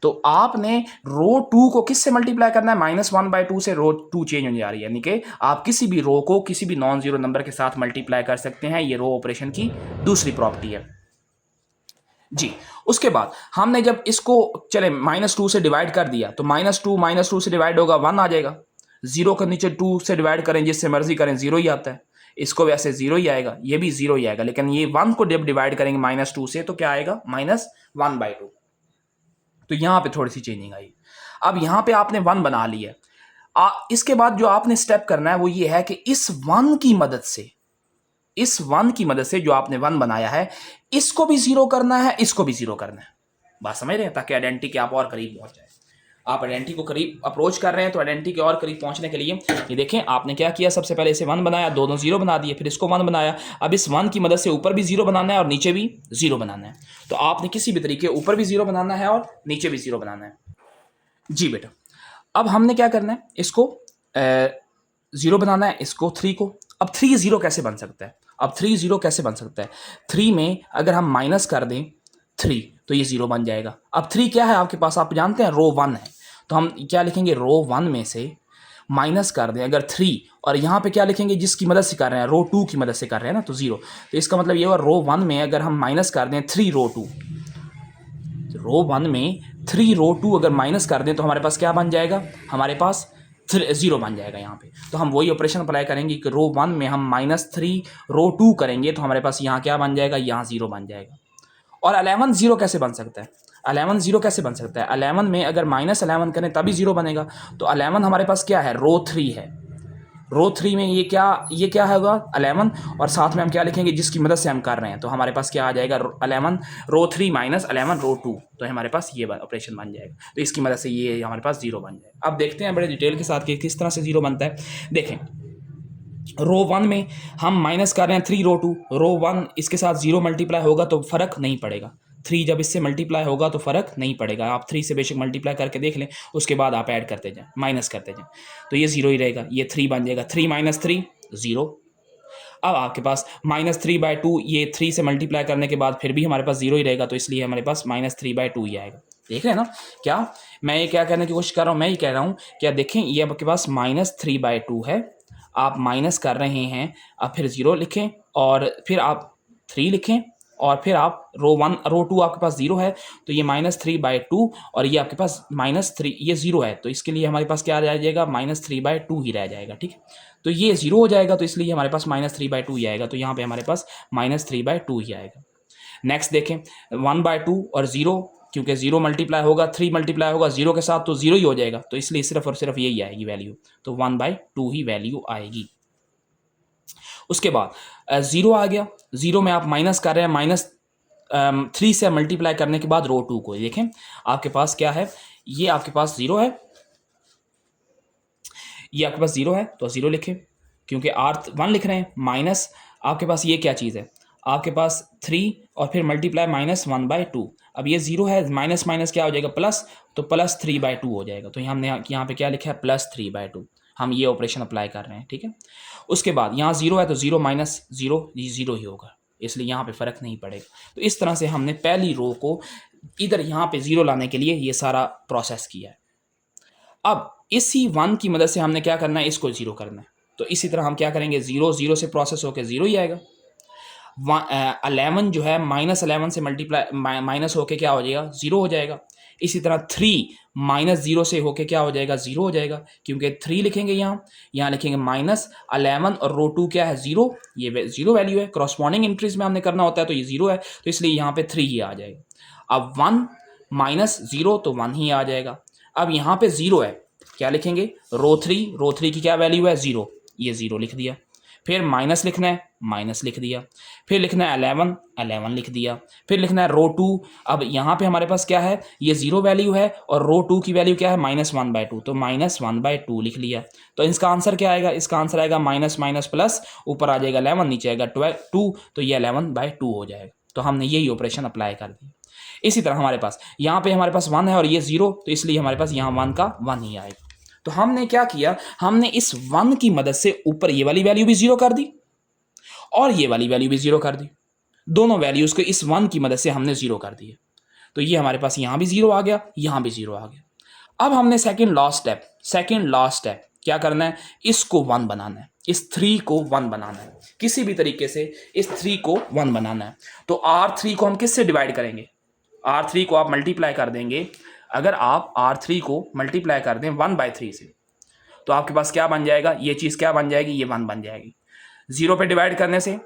तो आपने रो 2 को किससे मल्टीप्लाई करना है? -1/2 से। रो 2 चेंज होने जा रही है, यानी कि आप किसी भी रो को किसी भी नॉन जीरो नंबर के साथ मल्टीप्लाई कर सकते हैं। ये रो ऑपरेशन की दूसरी प्रॉपर्टी है जी। उसके बाद हमने जब इसको चले -2 से डिवाइड कर दिया, तो -2 से डिवाइड होगा 1 आ जाएगा। 0 के नीचे 2 से डिवाइड करें, जिससे मर्जी करें, 0 ही आता है। इसको वैसे 0 ही आएगा, ये भी 0 ही आएगा, लेकिन ये 1 को जब डिवाइड करेंगे -2 से, तो क्या आएगा? -1/2। तो यहां पे थोड़ी सी चेंजिंग आई। अब यहां पे आपने 1 बना लिया। इसके बाद जो आपने स्टेप करना है वो ये है कि इस 1 की मदद से, इस 1 की मदद से जो आपने 1 बनाया है, इसको भी 0 करना है, इसको भी 0 करना है। बात समझ रहे हैं? ताकि आइडेंटिटी के आप और करीब पहुंच जाए। आप आइडेंटिटी को करीब अप्रोच कर रहे हैं, तो आइडेंटिटी के और करीब पहुंचने के लिए ये देखें, आपने क्या किया, सबसे पहले इसे 1 बनाया, दोनों 0 बना दिए, फिर इसको 1 बनाया। अब इस 1 की मदद से ऊपर भी 0 बनाना है और नीचे भी 0 बनाना है। तो आपने किसी भी तरीके ऊपर भी 0 बनाना है और नीचे भी 0 बनाना है जी बेटा। अब हमने क्या करना है, इसको 0 बनाना है, इसको 3 को। अब 3 0 कैसे बन सकता है? अब 3 0 कैसे बन सकता है? 3 में अगर हम माइनस कर दें 3, तो ये 0 बन जाएगा। अब 3 क्या है आपके पास? आप जानते हैं रो 1 है, तो हम क्या लिखेंगे? रो 1 में से माइनस कर दें अगर 3, और यहाँ पे क्या लिखेंगे? जिसकी मदद से कर रहे हैं, रो 2 की मदद से कर रहे हैं ना, तो 0। तो इसका मतलब ये हुआ, रो 1 में अगर हम माइनस कर दें 3 रो 2, रो 1 में 3 रो 2 अगर माइनस कर दें, तो हमारे पास क्या बन जाएगा? हमारे पास 0 बन जाएगा यहाँ पे। तो हम वही ऑपरेशन अप्लाई करेंगे कि रो 1 में हम -3 रो 2 करेंगे, तो हमारे पास यहाँ क्या बन जाएगा? यहाँ 0 बन जाएगा। और 11 0 कैसे बन सकता है? 11 0 कैसे बन सकता है? 11 में अगर -11 करें तभी 0 बनेगा। तो 11 हमारे पास क्या है? रो 3 है। रो 3 में ये क्या होगा? 11, और साथ में हम क्या लिखेंगे? जिसकी मदद से हम कर रहे हैं, तो हमारे पास क्या आ जाएगा? 11 रो 3 -11 रो 2, तो हमारे पास ये ऑपरेशन बन जाएगा। तो इसकी मदद से ये हमारे पास 0 बन जाएगा। अब देखते हैं बड़े डिटेल के साथ कि किस तरह से 0 बनता है। देखें, रो 1 में हम माइनस कर रहे हैं 3 रो 2, रो 1 इसके साथ 0 मल्टीप्लाई होगा तो फर्क नहीं पड़ेगा। 3 जब इससे मल्टीप्लाई होगा तो फर्क नहीं पड़ेगा। आप 3 से बेशक मल्टीप्लाई करके देख लें, उसके बाद आप ऐड करते जाएं, माइनस करते जाएं, तो ये 0 ही रहेगा। ये 3 बन जाएगा, 3 - 3 0। अब आपके पास -3/2, ये 3 से मल्टीप्लाई करने के बाद फिर भी हमारे पास 0 ही रहेगा, तो इसलिए हमारे पास -3/2 ही आएगा। देख रहे हैं ना? क्या मैं ये क्या कहने की कोशिश कर रहा हूँ? मैं ये कह रहा हूँ, क्या देखें, ये आपके पास -3/2 है, आप माइनस कर रहे हैं, अब फिर 0 लिखें, और फिर आप 3 लिखें, और फिर आप रो 1 रो 2 आपके पास 0 है, तो ये -3/2, और ये आपके पास -3, ये 0 है, तो इसके लिए हमारे पास क्या रह जाएगा? -3/2 ही रह जाएगा। ठीक है, तो ये 0 हो जाएगा, तो इसलिए हमारे पास -3/2 ही आएगा, तो यहाँ पे हमारे पास -3/2 ही आएगा। नेक्स्ट देखें, 1/2 और 0, क्योंकि 0 मल्टीप्लाई होगा, 3 मल्टीप्लाई होगा 0 के साथ, तो 0 ही हो जाएगा, तो इसलिए सिर्फ और सिर्फ यही आएगी वैल्यू, तो 1/2 ही वैल्यू आएगी। उसके बाद 0 आ गया, 0 में आप माइनस कर रहे हैं, -3 से मल्टीप्लाई करने के बाद रो 2 को देखें, आपके पास क्या है? ये आपके पास 0 है, ये आपके पास 0 है, तो 0 लिखें, क्योंकि R1 लिख रहे हैं, माइनस आपके पास ये क्या चीज़ है? आपके पास 3 और फिर मल्टीप्लाई -1/2। अब ये 0 है, माइनस माइनस क्या हो जाएगा? प्लस, तो +3/2 हो जाएगा। तो हमने यहाँ पे क्या लिखा है? +3/2। हम ये ऑपरेशन अप्लाई कर रहे हैं, ठीक है। उसके बाद यहाँ 0 है तो 0 माइनस 0 ये 0 ही होगा, इसलिए यहाँ पे फ़र्क नहीं पड़ेगा। तो इस तरह से हमने पहली रो को इधर यहाँ पे 0 लाने के लिए ये सारा प्रोसेस किया है। अब इसी 1 की मदद से हमने क्या करना है, इसको 0 करना है। तो इसी तरह हम क्या करेंगे, 0 0 से प्रोसेस होकर 0 ही आएगा। 11 जो है -11 से मल्टीप्लाई माइनस होके क्या हो जाएगा, 0 हो जाएगा। इसी तरह 3 -0 से होके क्या हो जाएगा, 0 हो जाएगा, क्योंकि 3 लिखेंगे यहाँ लिखेंगे -11 और रो 2 क्या है, 0, ये 0 वैल्यू है। क्रॉसपॉन्डिंग इंट्रीज में हमने करना होता है तो ये 0 है, तो इसलिए यहाँ पे 3 ही आ जाएगा। अब 1 -0 तो 1 ही आ जाएगा। अब यहाँ पे 0 है, क्या लिखेंगे, रो 3 की क्या वैल्यू है, 0, ये 0 लिख दिया। फिर माइनस लिखना है, माइनस लिख दिया। फिर लिखना है 11 लिख दिया। फिर लिखना है रो 2। अब यहाँ पे हमारे पास क्या है, ये 0 वैल्यू है और रो 2 की वैल्यू क्या है, -1/2, तो -1/2 लिख लिया। तो इसका आंसर क्या आएगा, इसका आंसर आएगा माइनस माइनस प्लस, ऊपर आ जाएगा 11, नीचे आएगा 2, तो ये 11/2 हो जाएगा। तो हमने यही ऑपरेशन अप्लाई कर दी। इसी तरह हमारे पास यहाँ पे हमारे पास 1 है और ये 0, तो इसलिए हमारे पास यहाँ 1 का 1 ही आएगा। तो हमने क्या किया, हमने इस 1 की मदद से ऊपर ये वाली वैल्यू भी 0 कर दी और ये वाली वैल्यू भी 0 कर दी। दोनों वैल्यूज को इस 1 की मदद से हमने 0 कर दिए। तो ये हमारे पास यहाँ भी 0 आ गया, यहाँ भी 0 आ गया। अब हमने सेकेंड लास्ट स्टेप क्या करना है, इसको 1 बनाना है, इस 3 को 1 बनाना है, किसी भी तरीके से इस 3 को 1 बनाना है। तो R3 को हम किससे डिवाइड करेंगे, R3 को आप मल्टीप्लाई कर देंगे। अगर आप R3 को मल्टीप्लाई कर दें 1/3 से, तो आपके पास क्या बन जाएगा, ये चीज़ क्या बन जाएगी, ये 1 बन जाएगी। 0 पे डिवाइड करने से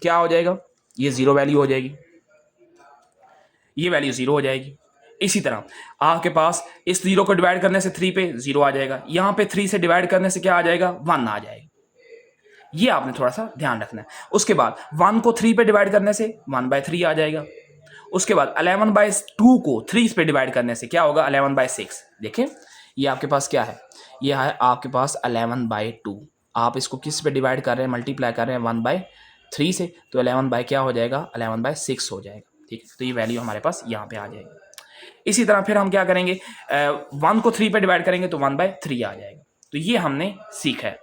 क्या हो जाएगा, ये 0 वैल्यू हो जाएगी, ये वैल्यू 0 हो जाएगी। इसी तरह आपके पास इस 0 को डिवाइड करने से 3 पे 0 आ जाएगा, यहाँ पे 3 से डिवाइड करने से क्या आ जाएगा, 1 आ जाएगा। ये आपने थोड़ा सा ध्यान रखना है। उसके बाद 1 को 3 पे डिवाइड करने से 1/3 आ जाएगा। उसके बाद 11/2 को 3 पे डिवाइड करने से क्या होगा, 11/6। देखें ये आपके पास क्या है, ये है आपके पास 11/2। आप इसको किस पे डिवाइड कर रहे हैं, मल्टीप्लाई कर रहे हैं 1/3 से, तो 11 क्या हो जाएगा, 11/6 हो जाएगा। ठीक है, तो ये वैल्यू हमारे पास यहाँ पे आ जाएगी। इसी तरह फिर हम क्या करेंगे, 1 को 3 पे डिवाइड करेंगे तो 1/3 आ जाएगा। तो ये हमने सीखा है।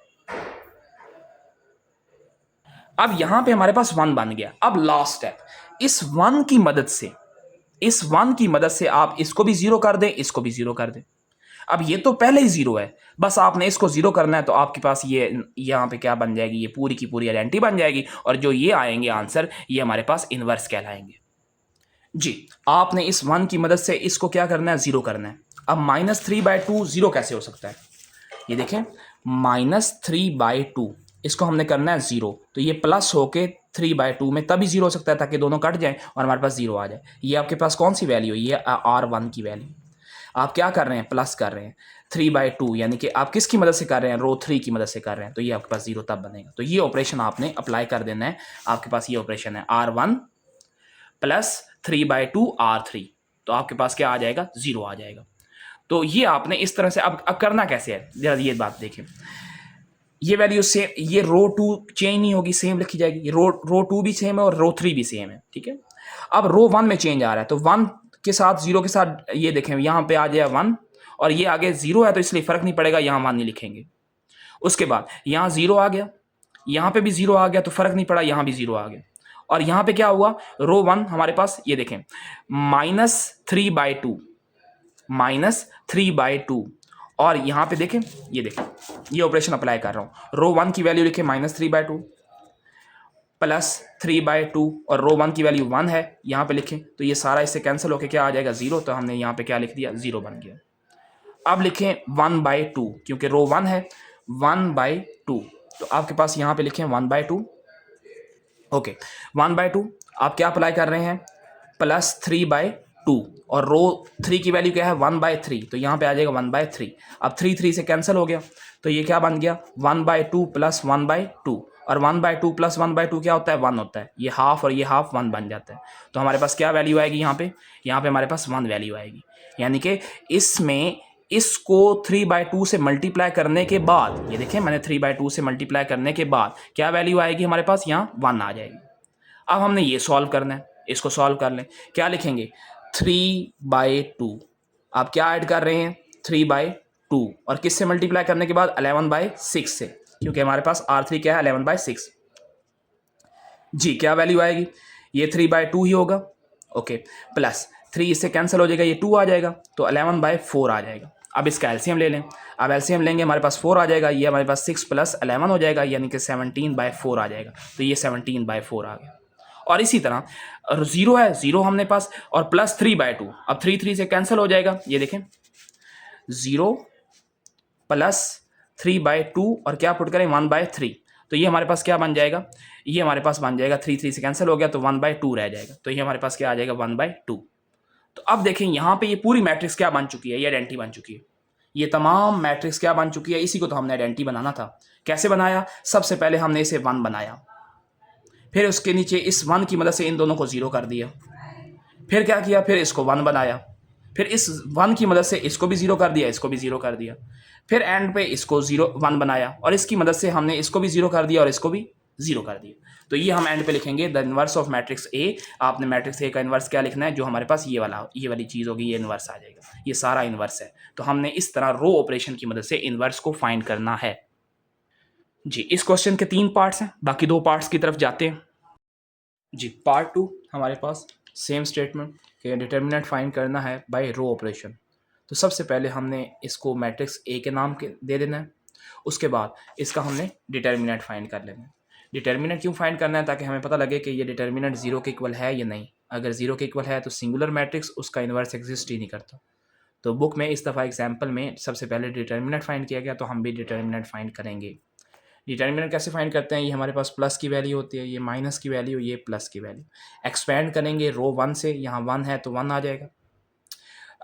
अब यहाँ पे हमारे पास 1 बन गया। अब लास्ट स्टेप, इस 1 की मदद से आप इसको भी 0 कर दें, इसको भी 0 कर दें। अब ये तो पहले ही 0 है, बस आपने इसको 0 करना है, तो आपके पास ये यहाँ पे क्या बन जाएगी, ये पूरी की पूरी आइडेंटिटी बन जाएगी, और जो ये आएंगे आंसर, ये हमारे पास इनवर्स कहलाएंगे। जी, आपने इस 1 की मदद से इसको क्या करना है, 0 करना है। अब -3/2 0 कैसे हो सकता है, ये देखें, -3/2 इसको हमने करना है 0, तो ये प्लस होके 3/2 में तभी 0 हो सकता है ताकि दोनों कट जाएं और हमारे पास 0 आ जाए। ये आपके पास कौन सी वैल्यू है, ये R1 की वैल्यू। आप क्या कर रहे हैं, प्लस कर रहे हैं 3/2, यानी कि आप किसकी मदद से कर रहे हैं, रो 3 की मदद से कर रहे हैं, तो ये आपके पास 0 तब बनेगा। तो ये ऑपरेशन आपने अप्लाई कर देना है। आपके पास ये ऑपरेशन है R1 + 3/2 R3, तो आपके पास क्या आ जाएगा, 0 आ जाएगा। तो ये आपने इस तरह से, अब करना कैसे है, जरा ये बात देखें। ये वैल्यू सेम, ये रो 2 चेंज नहीं होगी, सेम लिखी जाएगी। ये रो 2 भी सेम है और रो 3 भी सेम है, ठीक है। अब रो 1 में चेंज आ रहा है, तो 1 के साथ 0 के साथ ये देखें, यहाँ पे आ जाए 1 और ये आगे 0 है, तो इसलिए फ़र्क नहीं पड़ेगा, यहाँ 1 नहीं लिखेंगे। उसके बाद यहाँ 0 आ गया, यहाँ पे भी 0 आ गया, तो फ़र्क नहीं पड़ा, यहाँ भी 0 आ गया। और यहाँ पे क्या हुआ, रो 1 हमारे पास, ये देखें, -3/2 और यहाँ पे देखें, ये देखें, ये ऑपरेशन अप्लाई कर रहा हूँ। रो 1 की वैल्यू लिखे -3/2 + 3/2 और रो 1 की वैल्यू 1 है, यहाँ पे लिखें, तो ये सारा इससे कैंसिल होकर क्या आ जाएगा, 0। तो हमने यहाँ पे क्या लिख दिया, 0 बन गया। अब लिखें 1/2, क्योंकि रो 1 है, 1/2, तो आपके पास यहाँ पे लिखें 1/2। ओके, 1/2 आप क्या अप्लाई कर रहे हैं, +3/2 और रो 3 की वैल्यू क्या है, 1/3, तो यहाँ पे आ जाएगा 1/3। अब 3 से कैंसिल हो गया, तो ये क्या बन गया, 1/2 + 1/2, और 1/2 + 1/2 क्या होता है, 1 होता है। ये हाफ और ये हाफ 1 बन जाता है। तो हमारे पास क्या वैल्यू आएगी, यहाँ पे हमारे पास 1 वैल्यू आएगी। यानी कि इसमें इसको 3/2 से मल्टीप्लाई करने के बाद, ये देखें, मैंने 3/2 से मल्टीप्लाई करने के बाद क्या वैल्यू आएगी हमारे पास, यहाँ 1 आ जाएगी। अब हमने ये सॉल्व करना है, इसको सॉल्व कर लें। क्या लिखेंगे, 3/2, आप क्या ऐड कर रहे हैं, 3/2, 2 और किससे मल्टीप्लाई करने के बाद 11/6 से, क्योंकि हमारे पास R3 क्या है 11/6। जी क्या वैल्यू आएगी, ये 3/2 ही होगा। ओके, प्लस 3 इससे कैंसिल हो जाएगा, ये 2 आ जाएगा तो 11/4 आ जाएगा। अब इसका एलसीएम ले लें, अब एलसीएम लेंगे हमारे पास 4 आ जाएगा, ये हमारे पास 6 + 11 हो जाएगा, यानी कि 17/4 आ जाएगा। तो ये 17/4 आ गया। और इसी तरह 0 है, 0 हमने पास, और प्लस 3/2, अब 3 से कैंसिल हो जाएगा, ये देखें 0 + 3/2 और क्या पुट करें 1/3, तो ये हमारे पास क्या बन जाएगा, ये हमारे पास बन जाएगा 3 से कैंसिल हो गया तो 1/2 रह जाएगा, तो ये हमारे पास क्या आ जाएगा 1/2। तो अब देखें यहाँ पे ये पूरी मैट्रिक्स क्या बन चुकी है, ये आइडेंटिटी बन चुकी है, ये तमाम मैट्रिक्स क्या बन चुकी है, इसी को तो हमने आइडेंटिटी बनाना था। कैसे बनाया, सबसे पहले हमने इसे 1 बनाया, फिर उसके नीचे इस 1 की मदद से इन दोनों को 0 कर दिया, फिर क्या किया, फिर इसको 1 बनाया, फिर इस 1 की मदद से इसको भी 0 कर दिया, इसको भी 0 कर दिया, फिर एंड पे इसको 1 बनाया और इसकी मदद से हमने इसको भी 0 कर दिया और इसको भी 0 कर दिया। तो ये हम एंड पे लिखेंगे the inverse of matrix A. आपने मैट्रिक्स ए का इनवर्स क्या लिखना है, जो हमारे पास ये वाली चीज़ होगी, ये इनवर्स आ जाएगा, ये सारा इनवर्स है। तो हमने इस तरह रो ऑपरेशन की मदद से इनवर्स को फाइंड करना है। जी, इस क्वेश्चन के 3 पार्ट्स हैं, बाकी 2 पार्ट्स की तरफ जाते हैं। जी, पार्ट 2 हमारे पास सेम स्टेटमेंट के डिटर्मिनेंट फाइंड करना है बाय रो ऑपरेशन। तो सबसे पहले हमने इसको मैट्रिक्स ए के नाम के दे देना है, उसके बाद इसका हमने डिटर्मिनेंट फाइंड कर लेना है। डिटर्मिनेंट क्यों फाइंड करना है, ताकि हमें पता लगे कि ये डिटर्मिनेंट 0 के इक्वल है या नहीं। अगर 0 के इक्वल है तो सिंगुलर मैट्रिक्स, उसका इन्वर्स एग्जिस्ट ही नहीं करता। तो बुक में इस दफ़ा एग्जाम्पल में सबसे पहले डिटर्मिनेंट फाइंड किया गया, तो हम भी डिटर्मिनेंट फाइंड करेंगे। डिटर्मिनेंट कैसे फाइंड करते हैं, ये हमारे पास प्लस की वैल्यू होती है, ये माइनस की वैल्यू, ये प्लस की वैल्यू। एक्सपेंड करेंगे रो 1 से, यहाँ 1 है तो 1 आ जाएगा।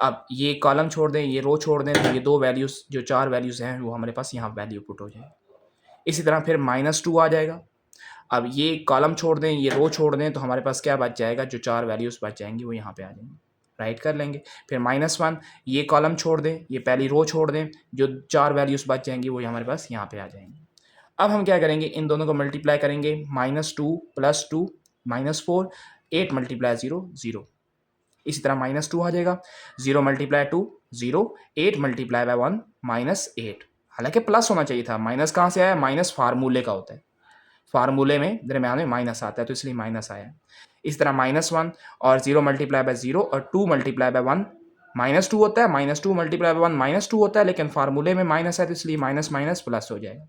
अब ये कॉलम छोड़ दें, ये रो छोड़ दें, तो ये 2 वैल्यूज़, जो 4 वैल्यूज़ हैं वो हमारे पास यहाँ वैल्यू पुट हो जाएगी। इसी तरह फिर -2 आ जाएगा। अब ये कॉलम छोड़ दें, ये रो छोड़ दें, तो हमारे पास क्या बच जाएगा, जो 4 वैल्यूज़ बच जाएंगी वो यहाँ पे आ जाएंगी, राइट कर लेंगे। फिर -1, ये कॉलम छोड़ दें, ये पहली रो छोड़ दें, जो 4 वैल्यूज़ बच जाएंगी वो हमारे पास यहाँ पे आ जाएंगी। अब हम क्या करेंगे, इन दोनों को मल्टीप्लाई करेंगे, -2 + 2 -4, 8 × 0 0। इसी तरह -2 आ जाएगा, 0 × 2 0, 8 × 1 -8। हालांकि प्लस होना चाहिए था, माइनस कहाँ से आया, माइनस फार्मूले का होता है, फार्मूले में दरम्यान में माइनस आता है तो इसलिए माइनस आया। इस तरह -1 और 0 × 0 और 2 × 1 -2 होता है, -2 × 1 -2 होता है, लेकिन फार्मूले में माइनस है तो इसलिए माइनस माइनस प्लस हो जाएगा।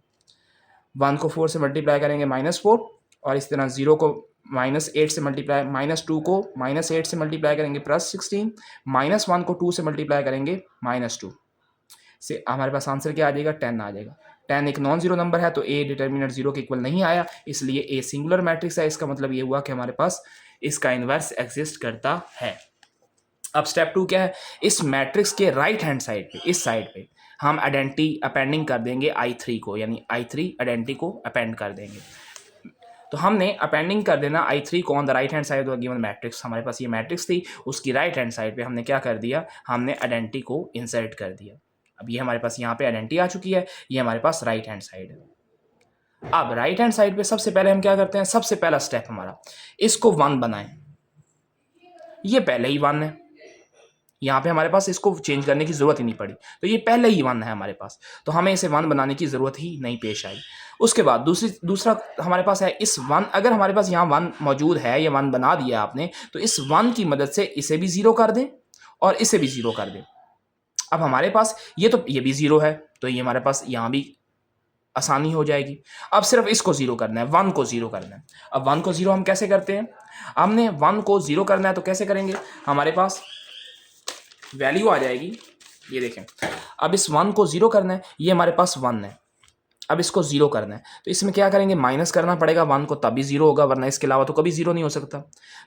1 को 4 से मल्टीप्लाई करेंगे -4, और इस तरह 0 को -8 से मल्टीप्लाई, -2 को -8 से मल्टीप्लाई करेंगे +16, -1 को 2 से मल्टीप्लाई करेंगे -2 से, हमारे पास आंसर क्या आ जाएगा, 10 आ जाएगा। 10 एक नॉन जीरो नंबर है तो ए डिटर्मिनेंट 0 के इक्वल नहीं आया, इसलिए ए सिंगुलर मैट्रिक्स है। इसका मतलब ये हुआ कि हमारे पास इसका इन्वर्स एग्जिस्ट करता है। अब स्टेप 2 क्या है, इस मैट्रिक्स के राइट हैंड साइड पे, इस साइड पे हम आइडेंटिटी अपेंडिंग कर देंगे I3 को, यानी I3 आइडेंटिटी को अपेंड कर देंगे। तो हमने अपेंडिंग कर देना I3 को on the right hand side of the given matrix. हमारे पास ये मैट्रिक्स थी, उसकी राइट हैंड साइड पे हमने क्या कर दिया, हमने आइडेंटिटी को इंसर्ट कर दिया। अब ये हमारे पास यहाँ पे आइडेंटिटी आ चुकी है, ये हमारे पास राइट हैंड साइड है। अब राइट हैंड साइड पे सबसे पहले हम क्या करते हैं, सबसे पहला स्टेप हमारा, इसको 1 बनाएं। ये पहले ही 1 है, यहाँ पे हमारे पास इसको चेंज करने की ज़रूरत ही नहीं पड़ी, तो ये पहले ही 1 है हमारे पास, तो हमें इसे 1 बनाने की ज़रूरत ही नहीं पेश आई। उसके बाद दूसरा हमारे पास है इस 1, अगर हमारे पास यहाँ 1 मौजूद है, ये 1 बना दिया आपने, तो इस 1 की मदद से इसे भी 0 कर दें और इसे भी 0 कर दें। अब हमारे पास ये भी 0 है, तो ये हमारे पास यहाँ भी आसानी हो जाएगी। अब सिर्फ इसको 0 करना है, 1 को 0 करना है। अब 1 को 0 हम कैसे करते हैं, हमने 1 को 0 करना है तो कैसे करेंगे, हमारे पास वैल्यू आ जाएगी, ये देखें। अब इस 1 को 0 करना है, ये हमारे पास 1 है, अब इसको 0 करना है तो इसमें क्या करेंगे, माइनस करना पड़ेगा 1 को, तभी 0 होगा, वरना इसके अलावा तो कभी 0 नहीं हो सकता।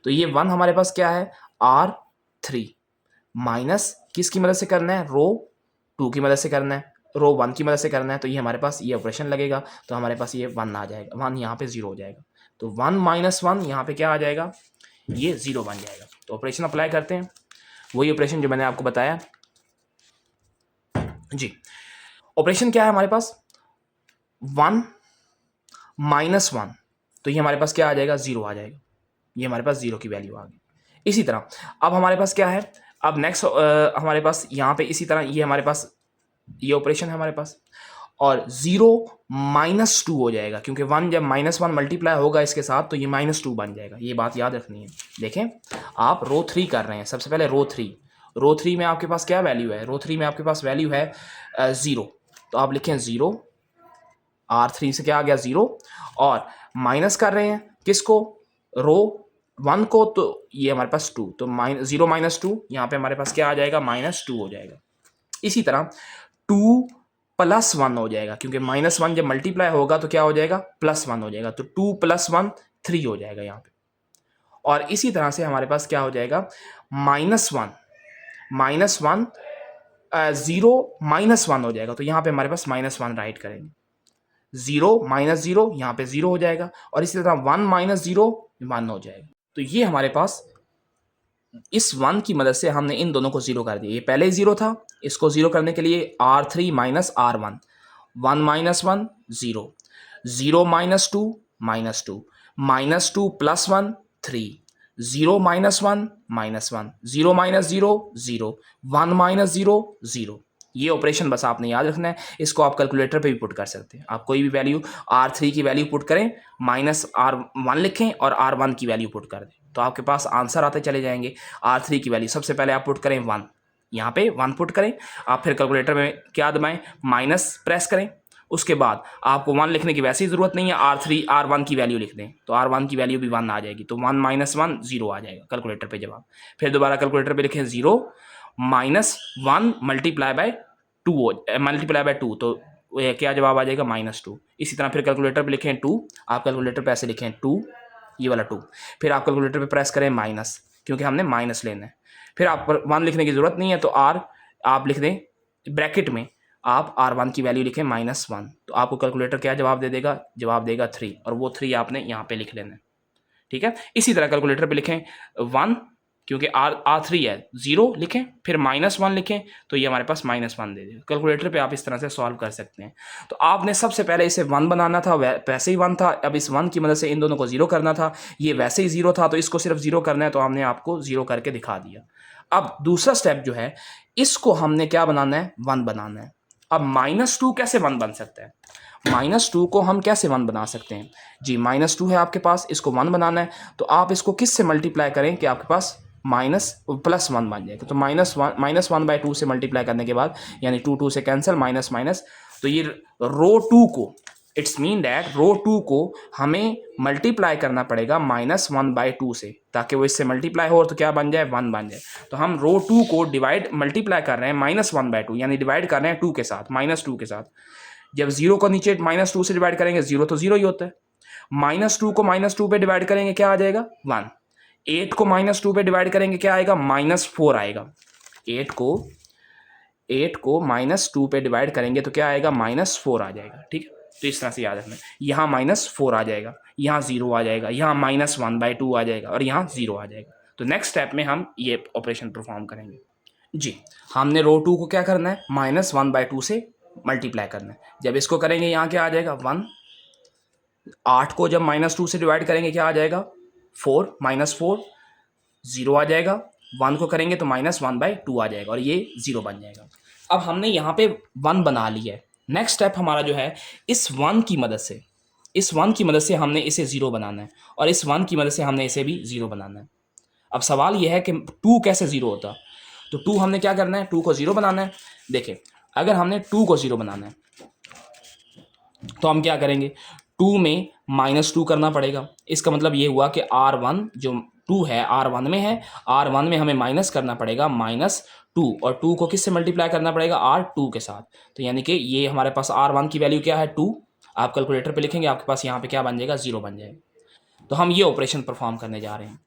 तो ये 1 हमारे पास क्या है, R3 माइनस किसकी मदद से करना है, रो 2 की मदद से करना है, रो 1 की मदद से करना है, तो ये हमारे पास ये ऑपरेशन लगेगा, तो हमारे पास ये 1 आ जाएगा, 1 यहाँ पे 0 हो जाएगा, तो 1 - 1 यहाँ पे क्या आ जाएगा, ये 0 बन जाएगा। तो ऑपरेशन अप्लाई करते हैं, वही ऑपरेशन जो मैंने आपको बताया। जी, ऑपरेशन क्या है हमारे पास, 1 - 1, तो ये हमारे पास क्या आ जाएगा, 0 आ जाएगा, ये हमारे पास 0 की वैल्यू आ गई। इसी तरह अब हमारे पास क्या है, अब नेक्स्ट हमारे पास यहाँ पे इसी तरह ये हमारे पास ये ऑपरेशन है हमारे पास। और 0 -2 हो जाएगा, क्योंकि 1 जब -1 मल्टीप्लाई होगा इसके साथ तो ये -2 बन जाएगा। ये बात याद रखनी है। देखें, आप रो 3 कर रहे हैं। सबसे पहले रो 3 में आपके पास क्या वैल्यू है? रो 3 में आपके पास वैल्यू है 0। तो आप लिखें 0, R3 से क्या आ गया 0, और माइनस कर रहे हैं किसको? रो 1 को। तो ये हमारे पास 2, तो 0 -2, यहाँ पे हमारे पास क्या आ जाएगा? -2 हो जाएगा। इसी तरह 2 + 1 हो जाएगा, क्योंकि -1 जब मल्टीप्लाई होगा तो क्या हो जाएगा? +1 हो जाएगा। तो 2 + 1 3 हो जाएगा यहाँ पे। और इसी तरह से हमारे पास क्या हो जाएगा? -1 0 -1 हो जाएगा। तो यहाँ पे हमारे पास -1 राइट करेंगे। 0 -0 यहाँ पे 0 हो जाएगा, और इसी तरह 1 -0 1 हो जाएगा। तो ये हमारे पास इस 1 की मदद से हमने इन दोनों को 0 कर दिया। ये पहले ही 0 था, इसको 0 करने के लिए R3 - R1, 1 - 1 0, 0 -2 -2, -2 + 1 3, 0 - 1 -1, 0 -0 0, 1 -0 0। ये ऑपरेशन बस आपने याद रखना है। इसको आप कैलकुलेटर पे भी पुट कर सकते हैं। आप कोई भी वैल्यू R3 की वैल्यू पुट करें, -R1 लिखें और R1 की वैल्यू पुट कर दें, तो आपके पास आंसर आते चले जाएंगे। R3 की वैल्यू सबसे पहले आप पुट करें 1, यहाँ पे 1 पुट करें। आप फिर कैलकुलेटर में क्या दबाएं? माइनस प्रेस करें। उसके बाद आपको 1 लिखने की वैसे ही ज़रूरत नहीं है, R1 की वैल्यू लिख दें, तो R1 की वैल्यू भी 1 आ जाएगी। तो 1 - 1 0 आ जाएगा कैलकुलेटर पे जवाब। फिर दोबारा कैलकुलेटर पे लिखें 0 -1 मल्टीप्लाई बाय 2, तो क्या जवाब आ जाएगा? -2। इसी तरह फिर कैलकुलेटर पे लिखें 2, आप कैलकुलेटर पे ऐसे लिखें 2, ये वाला 2। फिर आप कैलकुलेटर पे प्रेस करें माइनस, क्योंकि हमने माइनस लेना है। फिर आप 1 लिखने की ज़रूरत नहीं है, तो आप लिख दें ब्रैकेट में, आप R1 की वैल्यू लिखें -1, तो आपको कैलकुलेटर क्या जवाब दे देगा? जवाब देगा 3, और वो 3 आपने यहाँ पे लिख लेना है। ठीक है। इसी तरह कैलकुलेटर पे लिखें 1, क्योंकि R3 है, 0 लिखें, फिर -1 लिखें, तो ये हमारे पास -1 दे देगा। कैलकुलेटर पे आप इस तरह से सॉल्व कर सकते हैं। तो आपने सबसे पहले इसे 1 बनाना था, वैसे ही 1 था। अब इस 1 की मदद से इन दोनों को 0 करना था। ये वैसे ही 0 था, तो इसको सिर्फ 0 करना है, तो हमने आपको 0 करके दिखा दिया। अब दूसरा स्टेप जो है, इसको हमने क्या बनाना है? 1 बनाना है। अब -2 कैसे 1 बन सकता है? -2 को हम कैसे 1 बना सकते हैं? जी, -2 है आपके पास, इसको 1 बनाना है, तो आप इसको किस से मल्टीप्लाई करें कि आपके पास +1 बन जाएगा? तो -1/2 से मल्टीप्लाई करने के बाद, यानी 2 से कैंसिल, माइनस माइनस, तो ये रो 2 को, इट्स मीन दैट रो 2 को हमें मल्टीप्लाई करना पड़ेगा -1/2 से, ताकि वो इससे मल्टीप्लाई हो, तो क्या बन जाए? 1 बन जाए। तो हम रो 2 को मल्टीप्लाई कर रहे हैं -1/2, यानी डिवाइड कर रहे हैं 2 के साथ, -2 के साथ। जब 0 को नीचे -2 से डिवाइड करेंगे, 0 तो 0 ही होता है। -2 को -2 पे डिवाइड करेंगे, क्या आ जाएगा? 1। 8 को -2 पे डिवाइड करेंगे, क्या आएगा? -4 आएगा। 8 को -2 पे डिवाइड करेंगे तो क्या आएगा? -4 आ जाएगा। ठीक है, तो इस तरह से याद रखना। यहाँ -4 आ जाएगा, यहाँ 0 आ जाएगा, यहाँ -1/2 आ जाएगा, और यहाँ 0 आ जाएगा। तो नेक्स्ट स्टेप में हम ये ऑपरेशन परफॉर्म करेंगे। जी, हमने रो 2 को क्या करना है? -1/2 से मल्टीप्लाई करना है। जब इसको करेंगे, यहाँ क्या आ जाएगा? 1। 8 को जब -2 से डिवाइड करेंगे, क्या आ जाएगा? 4, -4, 0 आ जाएगा। 1 को करेंगे तो -1/2 आ जाएगा, और ये 0 बन जाएगा। अब हमने यहाँ पे 1 बना लिया है। नेक्स्ट स्टेप हमारा जो है, इस 1 की मदद से हमने इसे 0 बनाना है, और इस 1 की मदद से हमने इसे भी 0 बनाना है। अब सवाल यह है कि 2 कैसे 0 होता? तो 2 हमने क्या करना है? 2 को 0 बनाना है। देखिए, अगर हमने 2 को 0 बनाना है, तो हम क्या करेंगे? 2 में -2 करना पड़ेगा। इसका मतलब ये हुआ कि R1 जो 2 है, R1 में है, R1 में हमें माइनस करना पड़ेगा -2, और 2 को किससे मल्टीप्लाई करना पड़ेगा? R2 के साथ। तो यानी कि ये हमारे पास R1 की वैल्यू क्या है? 2। आप कैलकुलेटर पे लिखेंगे, आपके पास यहाँ पे क्या बन जाएगा? 0 बन जाएगा। तो हम ये ऑपरेशन परफॉर्म करने जा रहे हैं,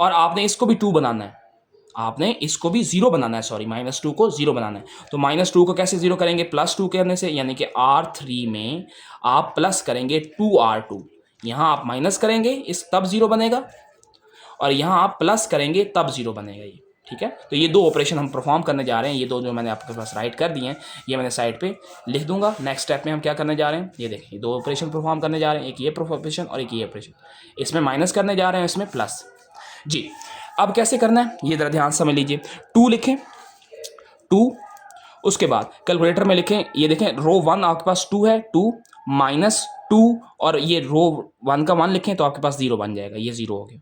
और आपने इसको भी 2 बनाना है, आपने इसको भी 0 बनाना है, सॉरी, -2 को 0 बनाना है। तो -2 को कैसे 0 करेंगे? +2 करने से, यानी कि R3 में आप प्लस करेंगे 2R2। यहाँ आप माइनस करेंगे, इस तब 0 बनेगा, और यहाँ आप प्लस करेंगे तब 0 बनेगा ये। ठीक है, तो ये 2 ऑपरेशन हम परफॉर्म करने जा रहे हैं। ये 2 जो मैंने आपके पास राइट कर दिए हैं, ये मैंने साइड पे लिख दूंगा। नेक्स्ट स्टेप में हम क्या करने जा रहे हैं? ये देखिए, 2 ऑपरेशन परफॉर्म करने जा रहे हैं, एक ये ऑपरेशन और एक ये ऑपरेशन। इसमें माइनस करने जा रहे हैं, इसमें प्लस। जी, अब कैसे करना है ये ज़रा ध्यान समझ लीजिए। 2 लिखें, 2, उसके बाद कैलकुलेटर में लिखें, ये देखें रो 1 आपके पास 2 है, 2 माइनस 2 और ये रो 1 का 1 लिखें तो आपके पास 0 बन जाएगा, ये 0 हो गया।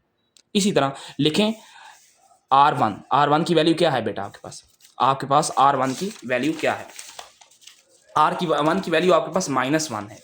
इसी तरह लिखें R1 की वैल्यू क्या है बेटा आपके पास R1 की वैल्यू क्या है, R1 की वैल्यू आपके पास -1 है।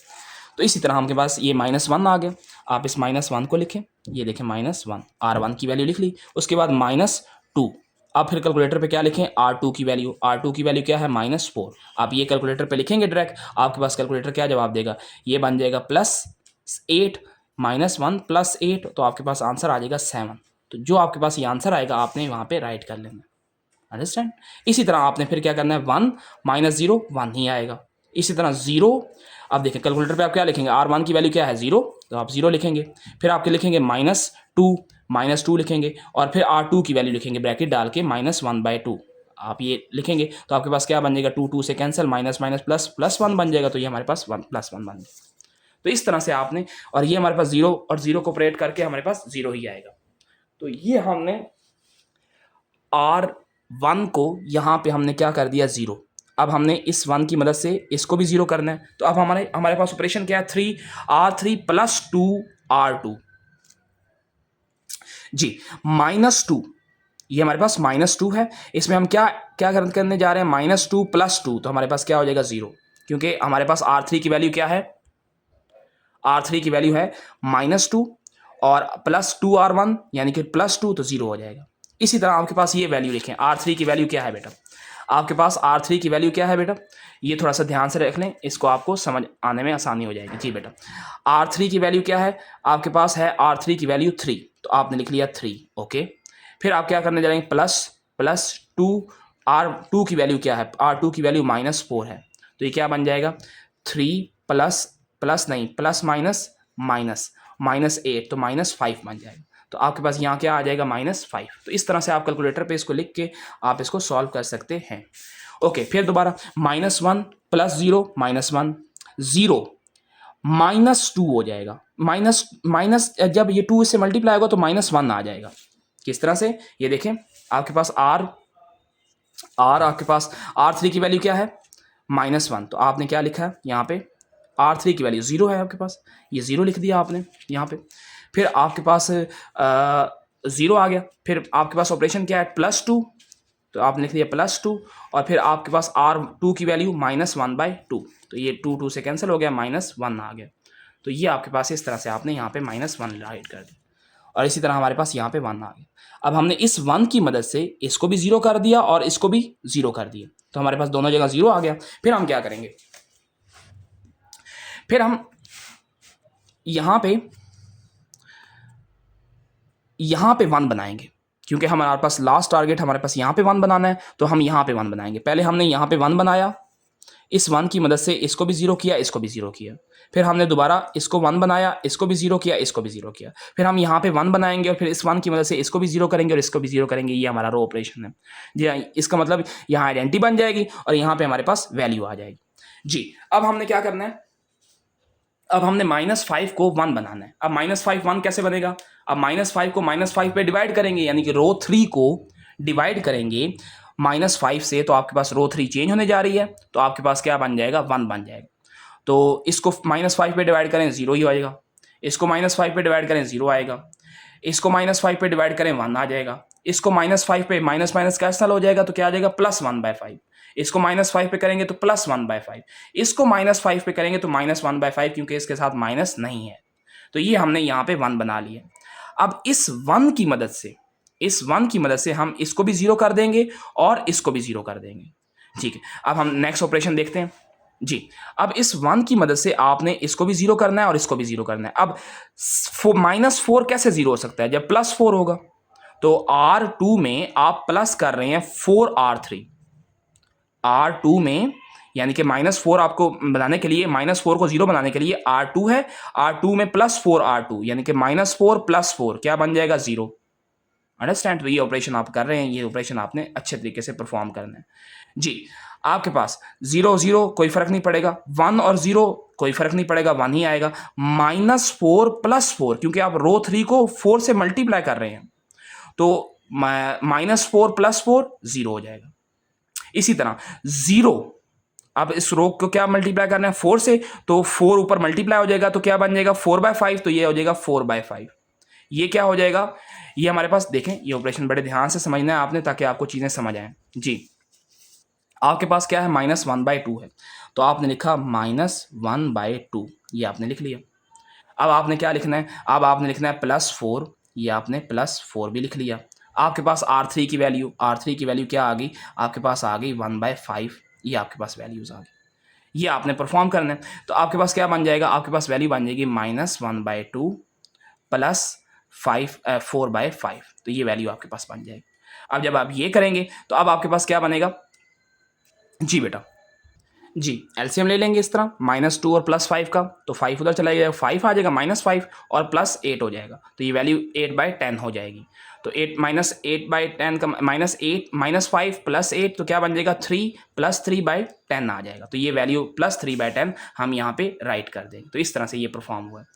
तो इसी तरह आपके पास ये -1 आ गया, आप इस -1 को लिखें, ये देखें -1 R1 की वैल्यू लिख ली। उसके बाद -2, अब फिर कैलकुलेटर पे क्या लिखें, R2 की वैल्यू क्या है -4। आप ये कैलकुलेटर पे लिखेंगे डायरेक्ट, आपके पास कैलकुलेटर क्या जवाब देगा, ये बन जाएगा +8 -1 +8, तो आपके पास आंसर आ जाएगा 7। तो जो आपके पास ये आंसर आएगा आपने वहाँ पे राइट कर लेना, अंडरस्टैंड। इसी तरह आपने फिर क्या करना है, 1 -0 1 ही आएगा। इसी तरह 0, अब देखिए कैलकुलेटर पे आप क्या लिखेंगे, R1 की वैल्यू क्या है 0, तो आप 0 लिखेंगे। फिर आपके लिखेंगे -2 लिखेंगे और फिर R2 की वैल्यू लिखेंगे ब्रैकेट डाल के -1/2, आप ये लिखेंगे तो आपके पास क्या बन जाएगा, 2 से कैंसिल, माइनस माइनस प्लस 1 बन जाएगा, तो ये हमारे पास 1 +1 बन जाएगा। तो इस तरह से आपने, और ये हमारे पास 0 और 0 को ऑपरेट करके हमारे पास 0 ही आएगा। तो ये हमने R1 को यहाँ पे हमने क्या कर दिया 0। अब हमने इस 1 की मदद से इसको भी 0 करना है, तो अब हमारे पास ऑपरेशन क्या है, R3 + 2R2 जी, -2, ये हमारे पास -2 है। इसमें हम क्या क्या करने जा रहे हैं, -2 + 2, तो हमारे पास क्या हो जाएगा 0, क्योंकि हमारे पास R3 की वैल्यू क्या है, R3 की वैल्यू है -2 और +2R1 यानी कि +2, तो 0 हो जाएगा। इसी तरह आपके पास ये वैल्यू लिखें, R3 की वैल्यू क्या है बेटा, आपके पास R3 की वैल्यू क्या है बेटा, ये थोड़ा सा ध्यान से रख लें, इसको आपको समझ आने में आसानी हो जाएगी। जी बेटा, R3 की वैल्यू क्या है, आपके पास है R3 की वैल्यू 3, तो आपने लिख लिया 3, ओके। फिर आप क्या करने जा रहे हैं, +2, R2 की वैल्यू क्या है, R2 की वैल्यू -4 है, तो ये क्या बन जाएगा, 3 प्लस नहीं, प्लस माइनस माइनस -8, तो -5 बन जाएगा। तो आपके पास यहाँ क्या आ जाएगा, -5। तो इस तरह से आप कैलकुलेटर पे इसको लिख के आप इसको सॉल्व कर सकते हैं। ओके, फिर दोबारा -1 + 0 -1 0 -2 हो जाएगा, माइनस जब ये 2 इससे मल्टीप्लाई होगा तो -1 आ जाएगा। किस तरह से, ये देखें आपके पास आपके पास R3 की वैल्यू क्या है, -1, तो आपने क्या लिखा है यहाँ पे, R3 की वैल्यू 0 है आपके पास, ये 0 लिख दिया आपने यहाँ पे। फिर आपके पास 0 आ गया, फिर आपके पास ऑपरेशन क्या है, +2, तो आपने लिख दिया +2, और फिर आपके पास R2 की वैल्यू -1/2, तो ये 2 से कैंसिल हो गया, -1 आ गया। तो ये आपके पास इस तरह से आपने यहाँ पे -1 राइट कर दिया, और इसी तरह हमारे पास यहाँ पे 1 आ गया। अब हमने इस 1 की मदद से इसको भी 0 कर दिया और इसको भी 0 कर दिया, तो हमारे पास दोनों जगह 0 आ गया। फिर हम क्या करेंगे, फिर हम यहाँ पे 1 बनाएंगे, क्योंकि हमारे पास लास्ट टारगेट हमारे पास यहाँ पे 1 बनाना है, तो हम यहाँ पे 1 बनाएंगे। पहले हमने यहाँ पे 1 बनाया, इस 1 की मदद से इसको भी 0 किया, इसको भी 0 किया। फिर हमने दोबारा इसको 1 बनाया, इसको भी 0 किया, इसको भी 0 किया। फिर हम यहाँ पे 1 बनाएंगे और फिर इस 1 की मदद से इसको भी 0 करेंगे और इसको भी 0 करेंगे। ये हमारा रो ऑपरेशन है जी हाँ। इसका मतलब यहाँ आइडेंटिटी बन जाएगी और यहाँ पे हमारे पास वैल्यू आ जाएगी जी। अब हमने क्या करना है, अब हमने -5 को 1 बनाना है। अब -5 1 कैसे बनेगा, अब -5 को -5 पे डिवाइड करेंगे, यानी कि रो 3 को डिवाइड करेंगे -5 से, तो आपके पास रो 3 चेंज होने जा रही है, तो आपके पास क्या बन जाएगा, 1 बन जाएगा। तो इसको -5 पे डिवाइड करें 0 ही आएगा, इसको -5 पे डिवाइड करें 0 आएगा, इसको -5 पे डिवाइड करें 1 आ जाएगा, इसको -5 पे माइनस माइनस कैंसल हो जाएगा, तो क्या आ जाएगा, +1/5। इसको -5 पे करेंगे तो +1/5, इसको -5 पे करेंगे तो -1/5, क्योंकि इसके साथ माइनस नहीं है। तो ये हमने यहाँ पे 1 बना लिया। अब इस 1 की मदद से हम इसको भी 0 कर देंगे और इसको भी 0 कर देंगे, ठीक है। अब हम नेक्स्ट ऑपरेशन देखते हैं जी। अब इस 1 की मदद से आपने इसको भी 0 करना है और इसको भी 0 करना है। अब -4 कैसे 0 हो सकता है, जब +4 होगा। तो R2 में आप प्लस कर रहे हैं 4R3, R2 में, यानी कि -4 आपको बनाने के लिए, -4 को 0 बनाने के लिए R2 है, R2 में +4R2, यानी कि -4 + 4 क्या बन जाएगा, 0। अंडरस्टैंड। तो ये ऑपरेशन आप कर रहे हैं, ये ऑपरेशन आपने अच्छे तरीके से परफॉर्म करना है जी। आपके पास 0 0 कोई फर्क नहीं पड़ेगा, 1 और 0 कोई फर्क नहीं पड़ेगा, 1 ही आएगा। -4 + 4, क्योंकि आप रो 3 को 4 से मल्टीप्लाई कर रहे हैं, तो -4 + 4 0 हो जाएगा। इसी तरह 0, अब इस रो को क्या मल्टीप्लाई करना है 4 से, तो 4 ऊपर मल्टीप्लाई हो जाएगा तो क्या बन जाएगा 4/5, तो ये हो जाएगा 4/5। ये क्या हो जाएगा, ये हमारे पास देखें, ये ऑपरेशन बड़े ध्यान से समझना है आपने ताकि आपको चीज़ें समझ आए जी। आपके पास क्या है -1/2 है, तो आपने लिखा -1/2, ये आपने लिख लिया। अब आपने क्या लिखना है, अब आपने लिखना है +4, ये आपने +4 भी लिख लिया। आपके पास R3 की वैल्यू क्या आ गई, आपके पास आ गई 1/5, ये आपके पास वैल्यूज़ आ गई। ये आपने परफॉर्म करना है, तो आपके पास क्या बन जाएगा, आपके पास वैल्यू बन जाएगी -1/2 प्लस 4/5, तो ये वैल्यू आपके पास बन जाएगी। अब जब आप ये करेंगे तो अब आपके पास क्या बनेगा जी बेटा, जी एलसीएम ले लेंगे इस तरह -2 और +5 का, तो 5 उधर चला जाएगा, 5 आ जाएगा -5 और +8 हो जाएगा, तो ये वैल्यू 8/10 हो जाएगी। तो 8 -8/10 का -8 -5 +8 तो क्या बन जाएगा 3 + 3/10 आ जाएगा, तो ये वैल्यू +3/10 हम यहाँ पे राइट कर देंगे। तो इस तरह से ये परफॉर्म हुआ है।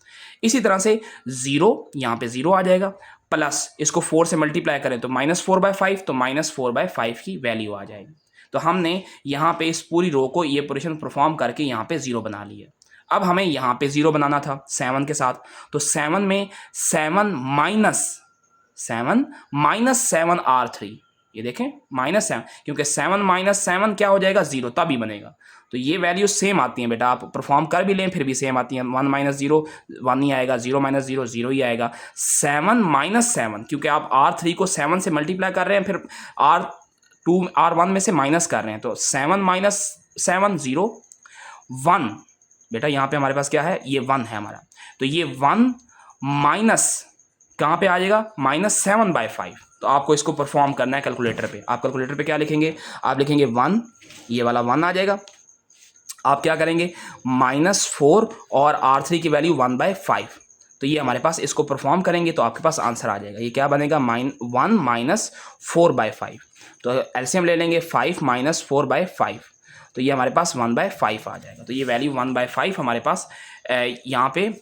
इसी तरह से 0, यहाँ पे 0 आ जाएगा, प्लस इसको 4 से मल्टीप्लाई करें तो -4/5, तो -4/5 की वैल्यू आ जाएगी। तो हमने यहाँ पे इस पूरी रो को ये ऑपरेशन परफॉर्म करके यहाँ पे 0 बना लिया। अब हमें यहाँ पे 0 बनाना था 7 के साथ, तो 7 में 7 7 R3, ये देखें -7, क्योंकि 7 - 7 क्या हो जाएगा 0, तभी बनेगा। तो ये वैल्यू सेम आती हैं बेटा, आप परफॉर्म कर भी लें फिर भी सेम आती हैं। 1 - 0 1 ही आएगा, 0 - 0 0 ही आएगा। 7 - 7, क्योंकि आप R3 को 7 से मल्टीप्लाई कर रहे हैं, फिर R1 में से माइनस कर रहे हैं, तो 7 - 7 0 1, बेटा यहाँ पे हमारे पास क्या है, ये 1 है हमारा, तो ये 1 माइनस कहाँ पे आ जाएगा -7/5। तो आपको इसको परफॉर्म करना है कैलकुलेटर पे। आप कैलकुलेटर पे क्या लिखेंगे, आप लिखेंगे 1, ये वाला 1 आ जाएगा। आप क्या करेंगे -4 और R3 की वैल्यू 1/5, तो ये हमारे पास इसको परफॉर्म करेंगे तो आपके पास आंसर आ जाएगा। ये क्या बनेगा 1 - 4/5, तो एलसीएम ले लेंगे 5 - 4/5, तो ये हमारे पास 1/5 आ जाएगा। तो ये वैल्यू 1/5 हमारे पास यहाँ पे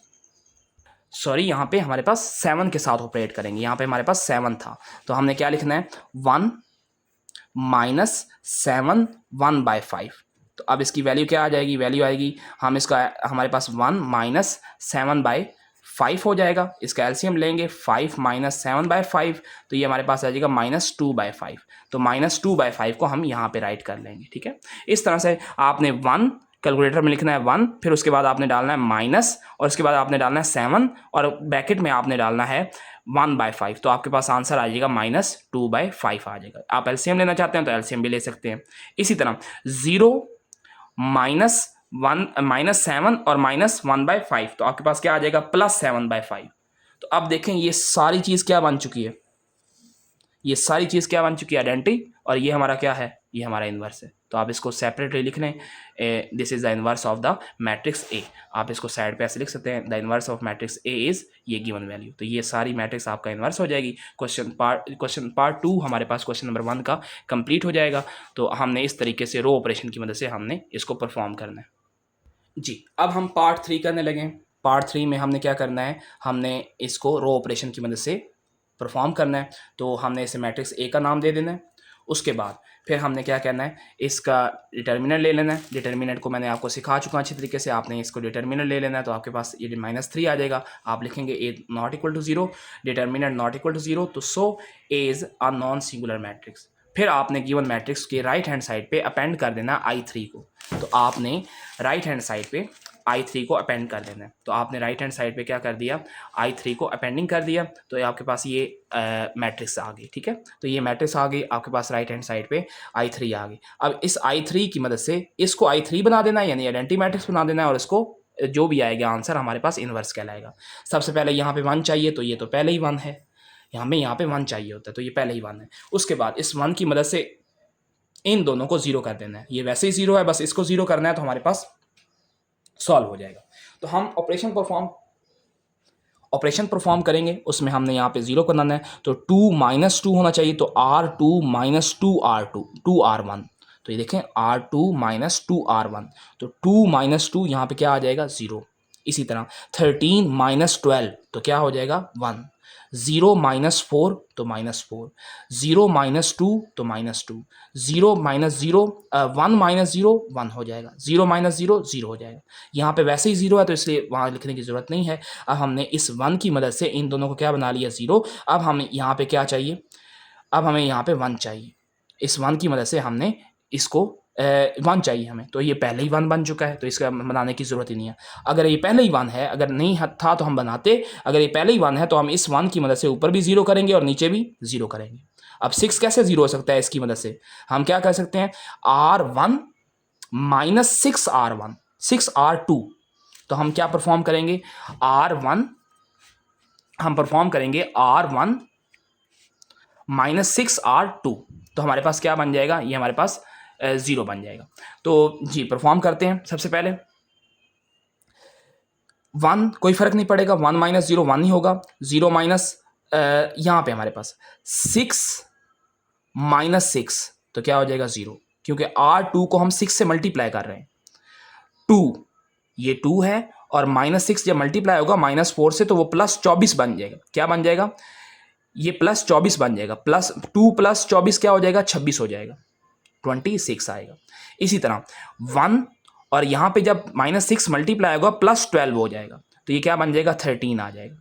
यहाँ पे हमारे पास 7 के साथ ऑपरेट करेंगे। यहाँ पे हमारे पास 7 था, तो हमने क्या लिखना है 1 - 7 1/5, तो अब इसकी वैल्यू क्या आ जाएगी, वैल्यू आएगी, हम इसका हमारे पास 1 - 7/5 हो जाएगा। इसका एलसीएम लेंगे 5 - 7/5, तो ये हमारे पास आ जाएगा -2/5, तो -2/5 को हम यहाँ पे राइट कर लेंगे। ठीक है, इस तरह से आपने 1 कैलकुलेटर में लिखना है 1, फिर उसके बाद आपने डालना है माइनस, और उसके बाद आपने डालना है 7, और ब्रैकेट में आपने डालना है 1/5, तो आपके पास आंसर आ जाएगा -2/5 आ जाएगा। आप एलसीएम लेना चाहते हैं तो एलसीएम भी ले सकते हैं। इसी तरह 0 -7 और -1/5, तो आपके पास क्या आ जाएगा +7/5। तो अब देखें ये सारी चीज़ क्या बन चुकी है, ये सारी चीज़ क्या बन चुकी है आइडेंटिटी, और ये हमारा क्या है, ये हमारा इन्वर्स है। तो आप इसको सेपरेटली लिख लें, this is the inverse of the matrix A. आप इसको साइड पे ऐसे लिख सकते हैं, the inverse of matrix A is ये गिवन वैल्यू। तो ये सारी मैट्रिक्स आपका इन्वर्स हो जाएगी। क्वेश्चन पार्ट 2 हमारे पास क्वेश्चन नंबर 1 का कंप्लीट हो जाएगा। तो हमने इस तरीके से रो ऑपरेशन की मदद से हमने इसको परफॉर्म करना है जी। अब हम पार्ट 3 करने लगे। पार्ट 3 में हमने क्या करना है, हमने इसको रो ऑपरेशन की मदद से परफॉर्म करना है। तो हमने इसे मैट्रिक्स ए का नाम दे देना है। उसके बाद फिर हमने क्या करना है, इसका डिटर्मिनेंट ले लेना है। डिटर्मिनेंट को मैंने आपको सिखा चुका अच्छी तरीके से, आपने इसको डिटर्मिनेंट ले लेना है। तो आपके पास ये -3 आ जाएगा। आप लिखेंगे A not equal to 0, determinant not equal to 0, तो so A is a non singular matrix. फिर आपने गिवन मैट्रिक्स के राइट हैंड साइड पे अपेंड कर देना I3 को। तो आपने राइट हैंड साइड पे I3 को अपेंड कर देना है। तो आपने राइट हैंड साइड पे क्या कर दिया, I3 को अपेंडिंग कर दिया, तो ये आपके पास ये मैट्रिक्स आ गई। ठीक है, तो ये मैट्रिक्स आ गई आपके पास राइट हैंड साइड पे I3 आ गई। अब इस I3 की मदद से इसको I3 बना देना है, यानी आइडेंटिटी मैट्रिक्स बना देना है, और इसको जो भी आएगा आंसर हमारे पास इन्वर्स कहलाएगा। सबसे पहले यहाँ पे 1 चाहिए, तो ये तो पहले ही 1 है, हमें यहाँ पे 1 चाहिए होता है, तो ये पहले ही 1 है। उसके बाद इस 1 की मदद से इन दोनों को 0 कर देना है। ये वैसे ही 0 है, बस इसको 0 करना है, तो हमारे पास सॉल्व हो जाएगा। तो हम ऑपरेशन परफॉर्म करेंगे, उसमें हमने यहाँ पे 0 बनाना है, तो 2 - 2 होना चाहिए, तो R2 - 2R2 2R1। तो ये देखें R2 - 2R1, तो 2 - 2 यहाँ पे क्या आ जाएगा 0। इसी तरह 13 - 12, तो क्या हो जाएगा 1। 0 माइनस 4 तो माइनस 4, 0 माइनस 2 तो माइनस 2, 0 माइनस 0 1 माइनस 0 1 हो जाएगा, 0 माइनस 0 0 हो जाएगा। यहाँ पे वैसे ही 0 है तो इसलिए वहाँ लिखने की ज़रूरत नहीं है। अब हमने इस 1 की मदद से इन दोनों को क्या बना लिया 0। अब हमें यहाँ पे क्या चाहिए, अब हमें यहाँ पे 1 चाहिए। इस 1 की मदद से हमने इसको 1 चाहिए हमें, तो ये पहले ही 1 बन चुका है तो इसका बनाने की ज़रूरत ही नहीं है। अगर ये पहले ही 1 है, अगर नहीं था तो हम बनाते, अगर ये पहले ही 1 है तो हम इस 1 की मदद से ऊपर भी 0 करेंगे और नीचे भी 0 करेंगे। अब 6 कैसे 0 हो सकता है, इसकी मदद से हम क्या कर सकते हैं, R1 माइनस 6R1 6R2, तो हम क्या परफॉर्म करेंगे, R1 हम परफॉर्म करेंगे R1 माइनस 6R2, तो हमारे पास क्या बन जाएगा, ये हमारे पास 0 बन जाएगा। तो जी परफॉर्म करते हैं। सबसे पहले 1 कोई फर्क नहीं पड़ेगा, 1 माइनस 0 1 ही होगा, 0 माइनस यहाँ पे हमारे पास 6 माइनस 6 तो क्या हो जाएगा 0, क्योंकि R2 को हम 6 से मल्टीप्लाई कर रहे हैं। 2 ये 2 है और माइनस 6 जब मल्टीप्लाई होगा माइनस 4 से तो वो प्लस 24 बन जाएगा। क्या बन जाएगा, ये प्लस 24 बन जाएगा, प्लस 2 प्लस 24 क्या हो जाएगा, 26 हो जाएगा, 26 आएगा। इसी तरह 1 और यहाँ पे जब माइनस 6 मल्टीप्लाई होगा प्लस 12 हो जाएगा, तो ये क्या बन जाएगा, 13 आ जाएगा।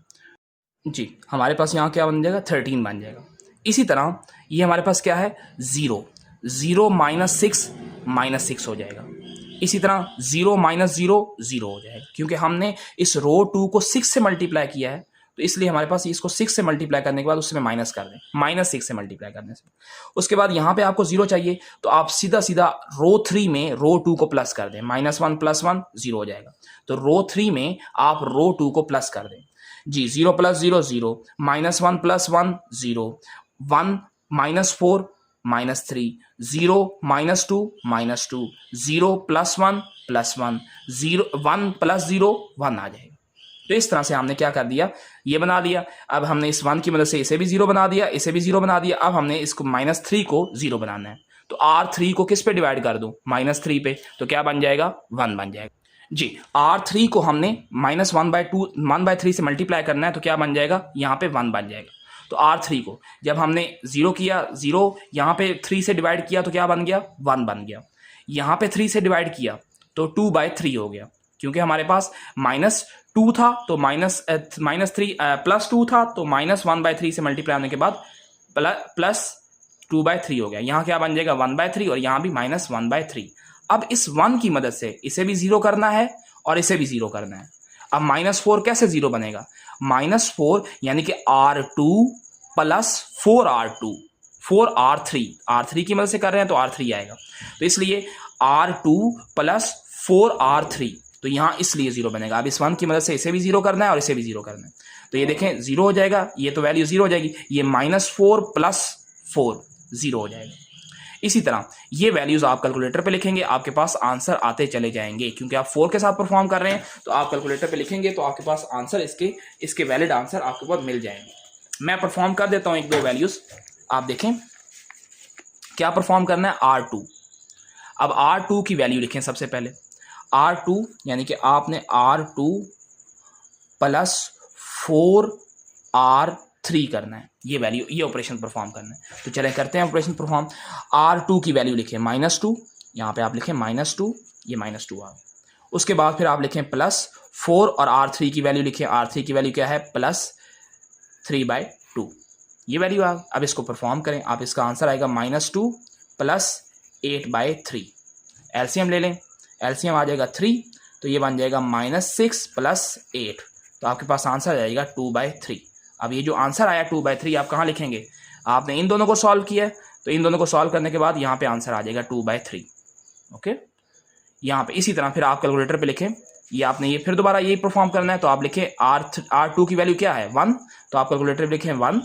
जी हमारे पास यहाँ क्या बन जाएगा, 13 बन जाएगा। इसी तरह ये हमारे पास क्या है, 0 0 माइनस 6 हो जाएगा। इसी तरह 0 माइनस 0 0 हो जाएगा, क्योंकि हमने इस रो 2 को 6 से मल्टीप्लाई किया है, तो इसलिए हमारे पास इसको 6 से मल्टीप्लाई करने के बाद उसमें माइनस कर दें, माइनस 6 से मल्टीप्लाई करने से। उसके बाद यहाँ पे आपको 0 चाहिए तो आप सीधा सीधा रो 3 में रो 2 को प्लस कर दें, -1 + 1 0 हो जाएगा। तो रो 3 में आप रो 2 को प्लस कर दें। जी 0 + 0 0, -1 + 1 0, 1 -4 -3, 0 -2 -2, 0 + 1 + 1, 0 1 + 0 1 आ जाएगा। तो इस तरह से हमने क्या कर दिया, ये बना दिया। अब हमने इस 1 की मदद से इसे भी 0 बना दिया, इसे भी 0 बना दिया। अब हमने इसको -3 को 0 बनाना है, तो R3 को किस पे डिवाइड कर दूं, -3 पे, तो क्या बन जाएगा, 1 बन जाएगा। जी R3 को हमने -1/3 से मल्टीप्लाई करना है, तो क्या बन जाएगा, यहाँ पे 1 बन जाएगा। तो R3 को जब हमने 0 किया, 0 यहाँ पे 3 से डिवाइड किया तो क्या बन गया, 1 बन गया। यहाँ पे 3 से डिवाइड किया तो 2/3 हो गया, क्योंकि हमारे पास -2 था तो -3 +2 था तो -1/3 से मल्टीप्लाई होने के बाद +2/3 हो गया। यहाँ क्या बन जाएगा, 1/3 और यहाँ भी -1/3। अब इस 1 की मदद से इसे भी 0 करना है और इसे भी 0 करना है। अब -4 कैसे 0 बनेगा, -4 यानी कि R2 + 4R2 4R3 की मदद से कर रहे हैं तो R3 आएगा, तो इसलिए R2 + 4R3, तो यहाँ इसलिए 0 बनेगा। अब इस 1 की मदद से इसे भी 0 करना है और इसे भी 0 करना है, तो ये देखें 0 हो जाएगा, ये तो वैल्यू 0 हो जाएगी, ये -4 + 4 0 हो जाएगा। इसी तरह ये वैल्यूज आप कैलकुलेटर पे लिखेंगे, आपके पास आंसर आते चले जाएंगे, क्योंकि आप 4 के साथ परफॉर्म कर रहे हैं तो आप कैलकुलेटर पे लिखेंगे तो आपके पास आंसर इसके वैलिड आंसर आपके पास मिल जाएंगे। मैं परफॉर्म कर देता हूं 1-2 वैल्यूज, आप देखें क्या परफॉर्म करना है। R2, अब R2 की वैल्यू लिखें सबसे पहले। R2 यानी कि आपने R2 + 4R3 करना है, ये वैल्यू, ये ऑपरेशन परफॉर्म करना है। तो चलें करते हैं ऑपरेशन परफॉर्म। R2 की वैल्यू लिखें -2, यहाँ पे आप लिखें -2, ये -2 आ गया। उसके बाद फिर आप लिखें +4 और R3 की वैल्यू लिखें। R3 की वैल्यू क्या है, +3/2, ये वैल्यू आ गई। अब इसको परफॉर्म करें, आप इसका आंसर आएगा -2 + 8/3। एलसीएम ले लें, एलसीएम आ जाएगा 3, तो ये बन जाएगा -6 + 8, तो आपके पास आंसर आ जाएगा 2/3। अब ये जो आंसर आया 2/3 आप कहाँ लिखेंगे, आपने इन दोनों को सॉल्व किया है तो इन दोनों को सॉल्व करने के बाद यहाँ पे आंसर आ जाएगा 2/3। ओके, यहाँ पे इसी तरह फिर आप कैलकुलेटर पे लिखें, ये आपने ये फिर दोबारा यही परफॉर्म करना है, तो आप लिखें R2 की वैल्यू क्या है 1, तो आप कैलकुलेटर पे लिखें 1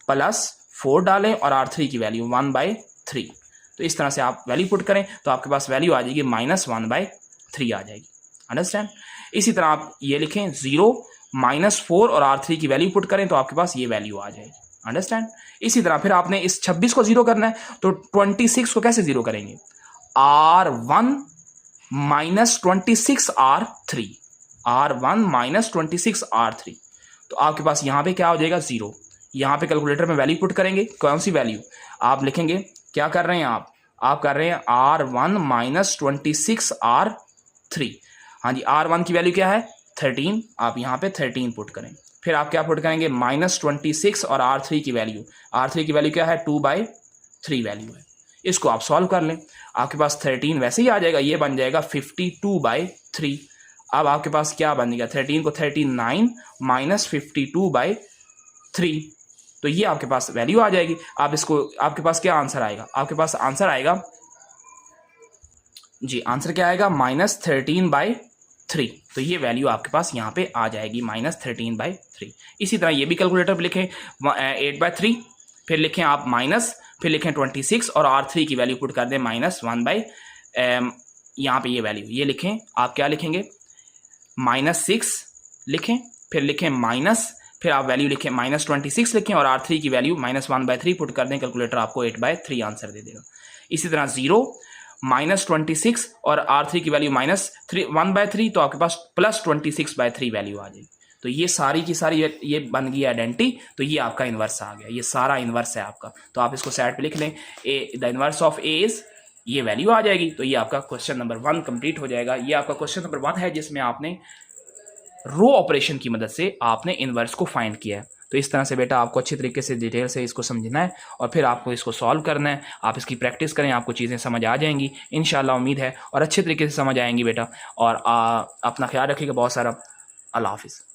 + 4 डालें और R3 की वैल्यू 1/3। तो इस तरह से आप वैल्यू पुट करें तो आपके पास वैल्यू आ जाएगी -1/3 आ जाएगी। अंडरस्टैंड। इसी तरह आप ये लिखें 0 -4 और R3 की वैल्यू पुट करें तो आपके पास ये वैल्यू आ जाएगी। अंडरस्टैंड। इसी तरह फिर आपने इस 26 को 0 करना है, तो 26 को कैसे 0 करेंगे, R1 - 26R3, R1 - 26R3, तो आपके पास यहाँ पे क्या हो जाएगा 0। यहाँ पे कैलकुलेटर में वैल्यू पुट करेंगे, कौन सी वैल्यू आप लिखेंगे, क्या कर रहे हैं आप कर रहे हैं R1 माइनस 26 R3। हाँ जी, R1 की वैल्यू क्या है 13, आप यहाँ पे 13 पुट करें। फिर आप क्या पुट करेंगे -26 और R3 की वैल्यू क्या है 2/3 वैल्यू है। इसको आप सॉल्व कर लें, आपके पास 13 वैसे ही आ जाएगा, ये बन जाएगा 52/3। अब आपके पास क्या बन गया 13 को 39 माइनस 52/3, तो ये आपके पास वैल्यू आ जाएगी। आप इसको, आपके पास क्या आंसर आएगा, आपके पास आंसर आएगा जी, आंसर क्या आएगा -13/3। तो ये वैल्यू आपके पास यहाँ पे आ जाएगी -13/3। इसी तरह ये भी कैलकुलेटर पे लिखें 8/3, फिर लिखें आप माइनस, फिर लिखें 26 और R3 की वैल्यू पुट कर दें -1/, यहाँ पे ये वैल्यू ये लिखें, आप क्या लिखेंगे -6 लिखें, फिर लिखें माइनस, फिर आप वैल्यू लिखें -26 लिखें और R3 की वैल्यू -1/3 पुट कर दें, कैलकुलेटर आपको 8/3 आंसर दे देगा। इसी तरह 0 -26 और R3 की वैल्यू -1/3, तो आपके पास +26/3 वैल्यू आ जाएगी। तो ये सारी की सारी ये बन गई आइडेंटिटी, तो ये आपका इन्वर्स आ गया, ये सारा इन्वर्स है आपका। तो आप इसको साइड पे लिख लें, the inverse of A is, ये वैल्यू आ जाएगी। तो ये आपका क्वेश्चन नंबर 1 कंप्लीट हो जाएगा। ये आपका क्वेश्चन नंबर 1 है जिसमें आपने रो ऑपरेशन की मदद से आपने इन्वर्स को फाइंड किया है। तो इस तरह से बेटा आपको अच्छी तरीके से डिटेल से इसको समझना है और फिर आपको इसको सॉल्व करना है। आप इसकी प्रैक्टिस करें, आपको चीज़ें समझ आ जाएंगी इंशाल्लाह, उम्मीद है, और अच्छे तरीके से समझ आएंगी बेटा। और अपना ख्याल रखिएगा बहुत सारा। अल्लाह हाफिज़।